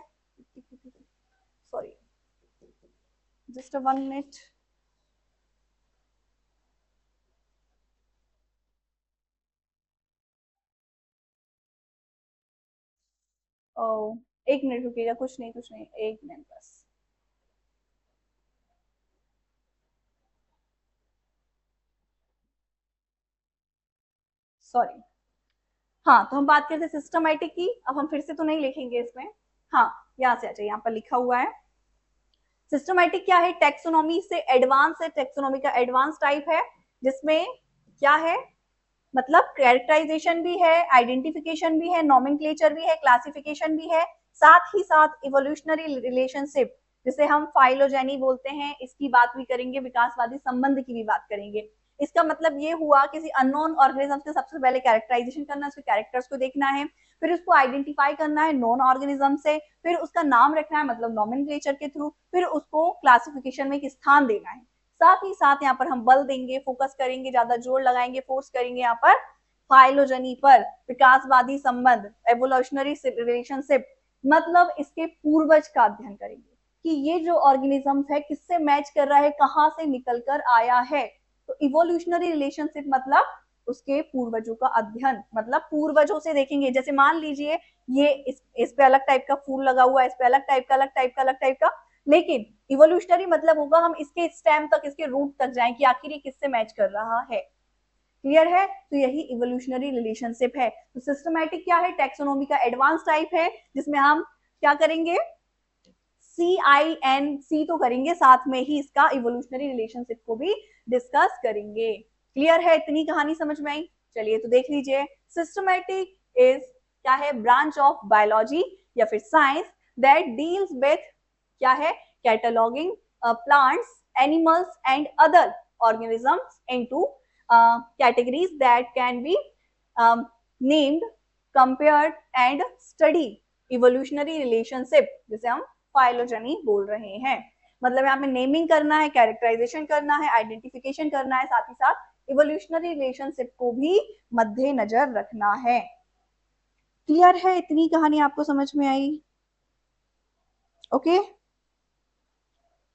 Sorry, just 1 minute. ओ, 1 मिनट रुकिएगा, कुछ नहीं कुछ नहीं, 1 मिनट बस। सॉरी। हाँ, तो हम बात करते हैं सिस्टमैटिक की। अब हम फिर से तो नहीं लिखेंगे इसमें। हाँ, यहाँ से आ जाइए, यहाँ पर लिखा हुआ है। सिस्टमैटिक क्या है? टेक्सोनॉमी से एडवांस है, टेक्सोनॉमी का एडवांस टाइप है, जिसमें क्या है, मतलब कैरेक्टराइजेशन भी है, आइडेंटिफिकेशन भी है, नॉमेनक्लेचर भी है, क्लासिफिकेशन भी है, साथ ही साथ इवोल्यूशनरी रिलेशनशिप जिसे हम फाइलोजेनी बोलते हैं, इसकी बात भी करेंगे, विकासवादी संबंध की भी बात करेंगे। इसका मतलब ये हुआ किसी अननोन ऑर्गेनिज्म के सबसे पहले कैरेक्टराइजेशन करना, उसके कैरेक्टर्स को देखना है, फिर उसको आइडेंटिफाई करना है नॉन ऑर्गेनिज्म से, फिर उसका नाम रखना है मतलब नॉमेनक्लेचर के थ्रू, फिर उसको क्लासिफिकेशन में एक स्थान देना है। साथ ही साथ यहाँ पर हम बल देंगे, फोकस करेंगे, ज्यादा जोर लगाएंगे, फोर्स करेंगे यहाँ पर फाइलोजेनी पर, विकासवादी संबंध, एवोल्यूशनरी रिलेशनशिप, मतलब इसके पूर्वज का अध्ययन करेंगे कि ये जो ऑर्गेनिज्म है किससे मैच कर रहा है, कहाँ से निकल कर आया है। तो इवोल्यूशनरी रिलेशनशिप मतलब उसके पूर्वजों का अध्ययन, मतलब पूर्वजों से देखेंगे। जैसे मान लीजिए ये इस पे अलग टाइप का फूल लगा हुआ है, इस पे अलग टाइप का, अलग टाइप का, अलग टाइप का, लेकिन इवोल्यूशनरी मतलब होगा हम इसके स्टेम तक, इसके रूट तक जाएं कि आखिर ये किससे मैच कर रहा है। क्लियर है? तो यही इवोल्यूशनरी रिलेशनशिप है। तो सिस्टमैटिक क्या है? टैक्सोनॉमी का एडवांस टाइप है, जिसमें हम क्या करेंगे, CINC तो करेंगे, साथ में ही इसका इवोल्यूशनरी रिलेशनशिप को भी डिस्कस करेंगे। क्लियर है? इतनी कहानी समझ में आई? चलिए तो देख लीजिए। सिस्टमैटिक इज क्या है? ब्रांच ऑफ बायोलॉजी या फिर साइंस दैट डील्स विथ क्या है? Cataloguing plants, animals and other organisms into categories that can be named, compared and study evolutionary relationship, जिसे हम फाइलोजेनी बोल रहे हैं। मतलब यहाँ पे नेमिंग करना है, कैरेक्टराइजेशन करना है, आइडेंटिफिकेशन करना है, साथ ही साथ इवोल्यूशनरी रिलेशनशिप को भी मद्देनजर रखना है। क्लियर है? इतनी कहानी आपको समझ में आई? ओके,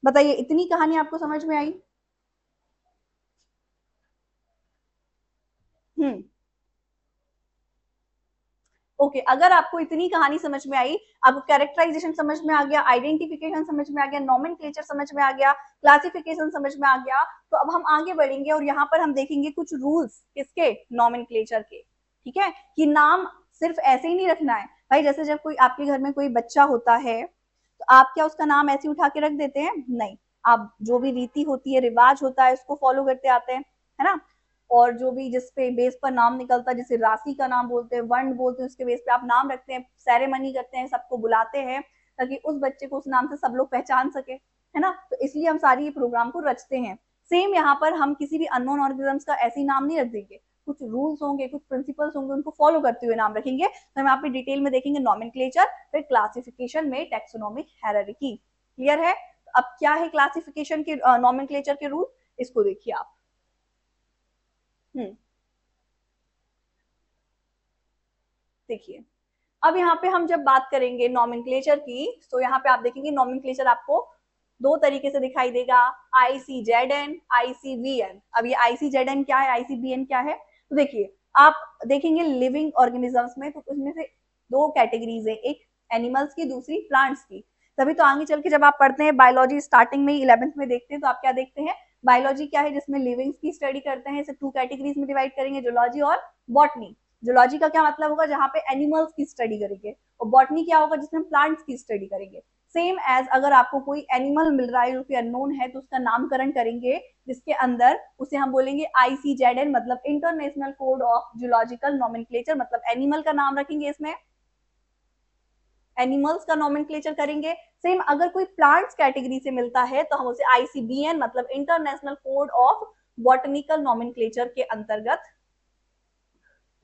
बताइए, इतनी कहानी आपको समझ में आई? हम्म, ओके, अगर आपको इतनी कहानी समझ में आई, आपको कैरेक्टराइजेशन समझ में आ गया, आइडेंटिफिकेशन समझ में आ गया, नॉमेनक्लेचर समझ में आ गया, क्लासिफिकेशन समझ में आ गया, तो अब हम आगे बढ़ेंगे और यहाँ पर हम देखेंगे कुछ रूल्स किसके? नॉमेनक्लेचर के। ठीक है, कि नाम सिर्फ ऐसे ही नहीं रखना है भाई। जैसे जब कोई आपके घर में कोई बच्चा होता है, तो आप क्या उसका नाम ऐसे उठा के रख देते हैं? नहीं, आप जो भी रीति होती है, रिवाज होता है, उसको फॉलो करते आते हैं, है ना। और जो भी जिस पे बेस पर नाम निकलता है, जैसे राशि का नाम बोलते हैं, वर्ण बोलते हैं, उसके बेस पे आप नाम रखते हैं, सेरेमनी करते हैं, सबको बुलाते हैं, ताकि उस बच्चे को उस नाम से सब लोग पहचान सके, है ना। तो इसलिए हम सारी ये प्रोग्राम को रचते हैं। सेम यहाँ पर हम किसी भी अननोन ऑर्गेनिजम्स का ऐसे ही नाम नहीं रख देंगे, कुछ रूल्स होंगे, कुछ प्रिंसिपल्स होंगे, उनको फॉलो करते हुए नाम रखेंगे। तो हम यहाँ पे डिटेल में देखेंगे नॉमेनक्लेचर, फिर क्लासिफिकेशन में टैक्सोनॉमिक हायरार्की। क्लियर है? अब क्या है क्लासिफिकेशन के नॉमेनक्लेचर के रूल, इसको देखिए आप। देखिए, अब यहाँ पे हम जब बात करेंगे नॉमेनक्लेचर की, तो यहाँ पे आप देखेंगे नॉमेनक्लेचर आपको दो तरीके से दिखाई देगा, ICZN, ICVN। अब ये ICZN क्या है, ICVN क्या है, तो देखिए आप देखेंगे लिविंग ऑर्गेनिजम्स में, तो उसमें से दो कैटेगरीज है, एक एनिमल्स की, दूसरी प्लांट्स की। तभी तो आगे चल के जब आप पढ़ते हैं बायोलॉजी, स्टार्टिंग में 11th में देखते हैं, तो आप क्या देखते हैं, बायोलॉजी क्या है, जिसमें लिविंग्स की स्टडी करते हैं, इसे 2 कैटेगरीज में डिवाइड करेंगे, जूलॉजी और बॉटनी। जूलॉजी का क्या मतलब होगा, जहां पे एनिमल्स की स्टडी करेंगे, और बॉटनी क्या होगा, जिसमें प्लांट्स की स्टडी करेंगे। सेम एज अगर आपको कोई एनिमल मिल रहा है जो कि अननोन है, तो उसका नामकरण करेंगे, जिसके अंदर उसे हम बोलेंगे ICZN, मतलब international code of zoological nomenclature, मतलब एनिमल का नाम रखेंगे, इसमें एनिमल्स का नॉमेनक्लेचर करेंगे। सेम अगर कोई प्लांट्स कैटेगरी से मिलता है, तो हम उसे ICBN, मतलब international code of botanical nomenclature के अंतर्गत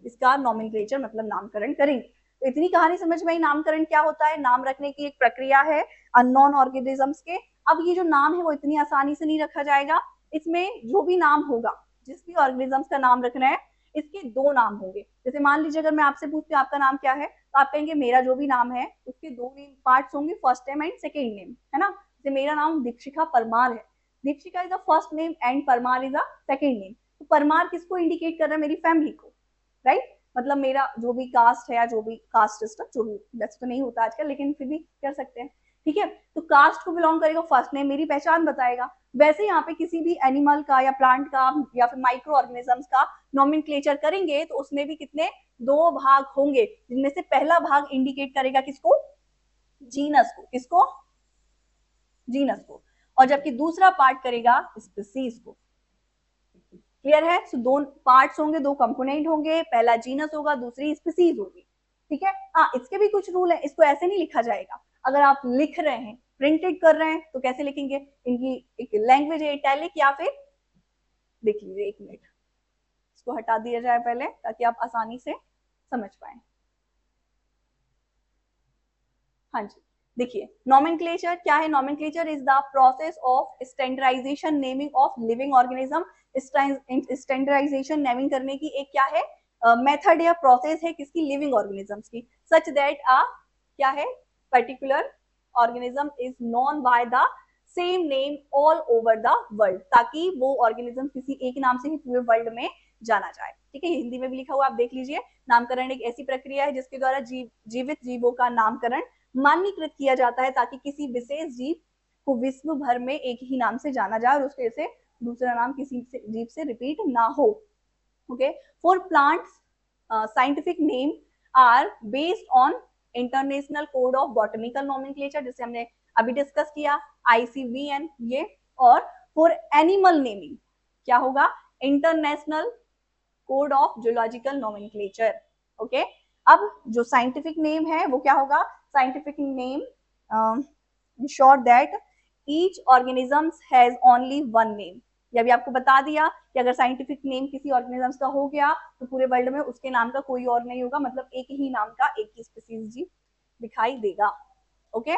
इसका नॉमेनक्लेचर मतलब नामकरण करेंगे। तो इतनी कहानी समझ में आई, नामकरण क्या होता है, नाम रखने की एक प्रक्रिया है अननोन ऑर्गेनिजम्स के। अब ये जो नाम है वो इतनी आसानी से नहीं रखा जाएगा, इसमें जो भी नाम होगा, जिस भी ऑर्गेनिजम्स का नाम रखना है, इसके दो नाम होंगे। जैसे मान लीजिए अगर मैं आपसे पूछती हूँ आपका नाम क्या है, तो आप कहेंगे मेरा जो भी नाम है उसके दो नेम पार्ट्स होंगे, first name and second name, है ना। जैसे मेरा नाम दीक्षिका परमार है, Dikshika is the first name and Parmar is the second name. तो परमार किसको इंडिकेट कर रहा है, मेरी फैमिली को, राइट। मतलब मेरा जो भी कास्ट है या जो भी कास्ट सिस्टम, जो भी, वैसे तो नहीं होता आजकल लेकिन फिर भी कर सकते हैं, ठीक है। तो कास्ट को बिलोंग करेगा फर्स्ट नेम, मेरी पहचान बताएगा। वैसे यहाँ पे किसी भी एनिमल का या प्लांट का या फिर माइक्रो ऑर्गेनिजम्स का नोमेनक्लेचर करेंगे तो उसमें भी कितने, दो भाग होंगे, जिनमें से पहला भाग इंडिकेट करेगा किसको, जीनस को, किसको, जीनस को, और जबकि दूसरा पार्ट करेगा स्पीसीज को। क्लियर है। सो दो पार्ट्स होंगे, दो कंपोनेंट होंगे, पहला जीनस होगा, दूसरी स्पीसीज होगी, ठीक है। हाँ, इसके भी कुछ रूल है, इसको ऐसे नहीं लिखा जाएगा। अगर आप लिख रहे हैं, प्रिंटेड कर रहे हैं, तो कैसे लिखेंगे, इनकी एक लैंग्वेज है इटैलिक, या फिर देख लीजिए, एक मिनट इसको हटा दिया जाए पहले ताकि आप आसानी से समझ पाए। हाँ जी, देखिए नोमेनक्लेचर क्या है, nomenclature is the process of standardization naming of living organism. Standardization naming करने की एक क्या है, मेथड या प्रोसेस है, किसकी, लिविंग ऑर्गेनिजम्स की, सच दैट अ क्या है, particular organism is known by the same name all over the world, ताकि वो ऑर्गेनिज्म किसी एक नाम से ही पूरे वर्ल्ड में जाना जाए, ठीक है। हिंदी में भी लिखा हुआ आप देख लीजिए, नामकरण एक ऐसी प्रक्रिया है जिसके द्वारा जीवित जीवों का नामकरण मान्यकृत किया जाता है, ताकि किसी विशेष जीव को विश्व भर में एक ही नाम से जाना जाए और उसके से दूसरा नाम किसी जीव से रिपीट ना हो। Okay, for plants scientific name are based on international code of botanical nomenclature, जिसे हमने अभी डिस्कस किया, ICVN ये। और फॉर एनिमल नेमिंग क्या होगा, international code of zoological nomenclature. Okay, अब जो साइंटिफिक नेम है वो क्या होगा, scientific name ensure that each organisms has only one name. ये भी आपको बता दिया कि अगर साइंटिफिक नेम किसी ऑर्गेनिजम्स का हो गया तो पूरे वर्ल्ड में उसके नाम का कोई और नहीं होगा, मतलब एक ही नाम का एक ही स्पीसीज जीव दिखाई देगा। ओके,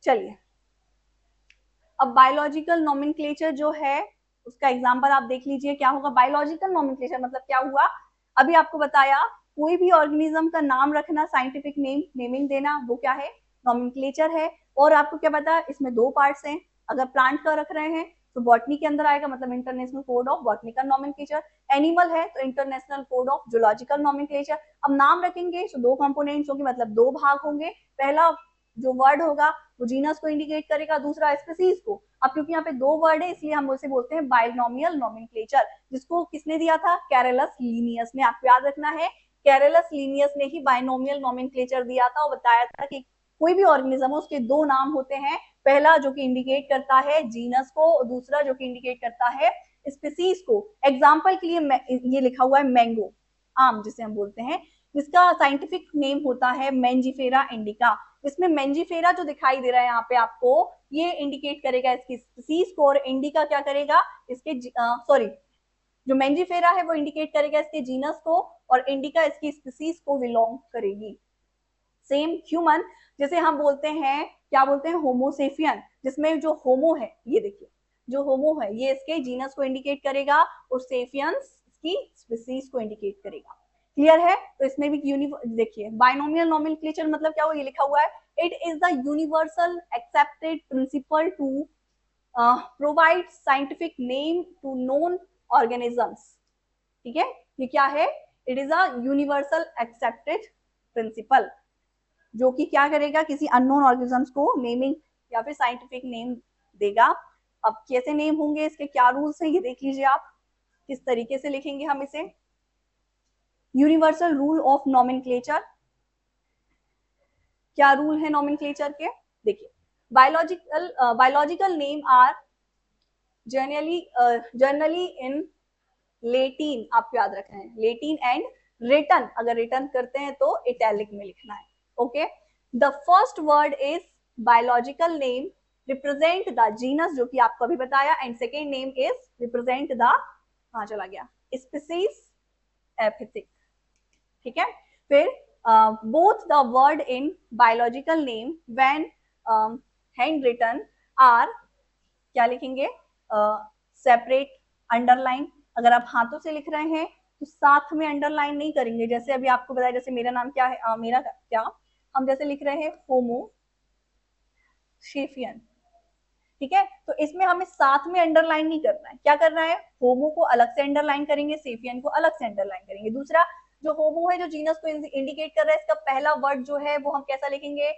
चलिए अब बायोलॉजिकल नोमेनक्लेचर जो है उसका एग्जांपल आप देख लीजिए, क्या होगा बायोलॉजिकल नोमेनक्लेचर, मतलब क्या हुआ, अभी आपको बताया कोई भी ऑर्गेनिज्म का नाम रखना, साइंटिफिक नेमिंग देना, वो क्या है, नोमेनक्लेचर है। और आपको क्या पता, इसमें दो पार्ट्स हैं, अगर प्लांट का रख रहे हैं तो बॉटनी के अंदर आएगा, मतलब international code of botanical nomenclature, animal है तो international code of zoological nomenclature. अब नाम रखेंगे तो दो कंपोनेंट्स होंगे, मतलब दो भाग होंगे, पहला जो वर्ड होगा वो जीनस को इंडिकेट करेगा, दूसरा स्पीसीज को। अब क्योंकि यहाँ पे दो वर्ड है इसलिए हम उसे बोलते हैं बायनोमियल नोमेनक्लेचर, जिसको किसने दिया था, कैरेलस लीनियस ने। आपको याद रखना है, कैरेलस लीनियस ने ही बायनोमियल नोमेनक्लेचर दिया था और बताया था कि कोई भी ऑर्गेनिज्म उसके दो नाम होते हैं, पहला जो कि इंडिकेट करता है जीनस को और दूसरा जो कि इंडिकेट करता है स्पीसीज को। एग्जाम्पल के लिए ये लिखा हुआ है मैंगो, आम जिसे हम बोलते हैं, जिसका साइंटिफिक नेम होता है मेंजिफेरा इंडिका। इसमें मेंजिफेरा जो दिखाई दे रहा है यहाँ पे आपको, ये इंडिकेट करेगा इसकी स्पीसीज को, और इंडिका क्या करेगा, इसके सॉरी जो मेंजिफेरा है वो इंडिकेट करेगा इसके जीनस को, और इंडिका इसकी स्पीसीज को बिलोंग करेगी। सेम ह्यूमन, जैसे हम बोलते हैं, क्या बोलते हैं, होमोसेपियन, जिसमें जो होमो है, ये देखिए जो होमो है ये इसके जीनस को इंडिकेट करेगा और सेपियंस की स्पीसीज को इंडिकेट करेगा। क्लियर है। तो इसमें भी देखिए बायनोमियल नोमेनक्लेचर मतलब क्या हुआ, ये लिखा हुआ है, it is the universal accepted principle to provide scientific name to known organisms. ठीक है, ये क्या है, it is a universal accepted principle, जो कि क्या करेगा, किसी अननोन ऑर्गेनिजम्स को नेमिंग या फिर साइंटिफिक नेम देगा। अब कैसे नेम होंगे, इसके क्या रूल्स हैं, ये देख लीजिए आप, किस तरीके से लिखेंगे हम इसे। यूनिवर्सल रूल ऑफ नोमेनक्लेचर, क्या रूल है नोमेनक्लेचर के, देखिए biological name are generally in Latin, आपको याद रखना है, लेटिन एंड रिटन, अगर रिटन करते हैं तो इटैलिक में लिखना है। Okay, the first word is biological name represent the genus, जो कि आपको अभी बताया, and second name is represent the, कहां चला गया, स्पीसीज एपिथिक। ठीक है, फिर both the word in biological name when hand written are, क्या लिखेंगे, सेपरेट, अंडरलाइन। अगर आप हाथों से लिख रहे हैं तो साथ में अंडरलाइन नहीं करेंगे। जैसे अभी आपको बताया, जैसे मेरा नाम क्या है, मेरा क्या, हम जैसे लिख रहे हैं होमो शेफियन, ठीक है, तो इसमें हमें साथ में अंडरलाइन नहीं करना है। क्या करना है, होमो को अलग से अंडरलाइन करेंगे, सेफियन को अलग से अंडरलाइन करेंगे। दूसरा, जो होमो है, जो जीनस को इंडिकेट कर रहा है, इसका पहला वर्ड जो है वो हम कैसा लिखेंगे,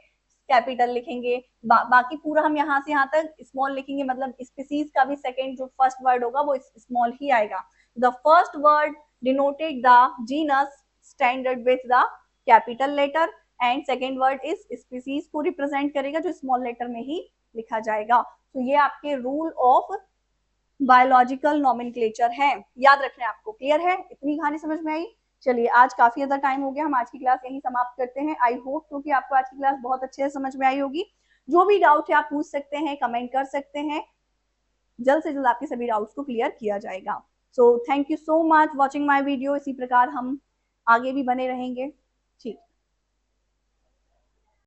कैपिटल लिखेंगे। बाकी पूरा हम यहाँ से यहाँ तक स्मॉल लिखेंगे, मतलब स्पीसीज का भी सेकेंड जो फर्स्ट वर्ड होगा वो स्मॉल ही आएगा। The first word denoted the genus standard with the capital letter and second word इस स्पीसीज को रिप्रेजेंट करेगा जो स्मॉल लेटर में ही लिखा जाएगा। तो ये आपके रूल ऑफ बायोलॉजिकल नॉमेनक्लेचर है, याद रखना है आपको। क्लियर है, इतनी कहानी समझ में आई। चलिए, आज काफी ज्यादा टाइम हो गया, हम आज की क्लास यहीं समाप्त करते हैं। आई होप क्योंकि आपको आज की क्लास बहुत अच्छे से समझ में आई होगी। जो भी डाउट है आप पूछ सकते हैं, कमेंट कर सकते हैं, जल्द से जल्द आपके सभी डाउट्स को क्लियर किया जाएगा। So thank you so much watching my video. इसी प्रकार हम आगे भी बने रहेंगे। ठीक।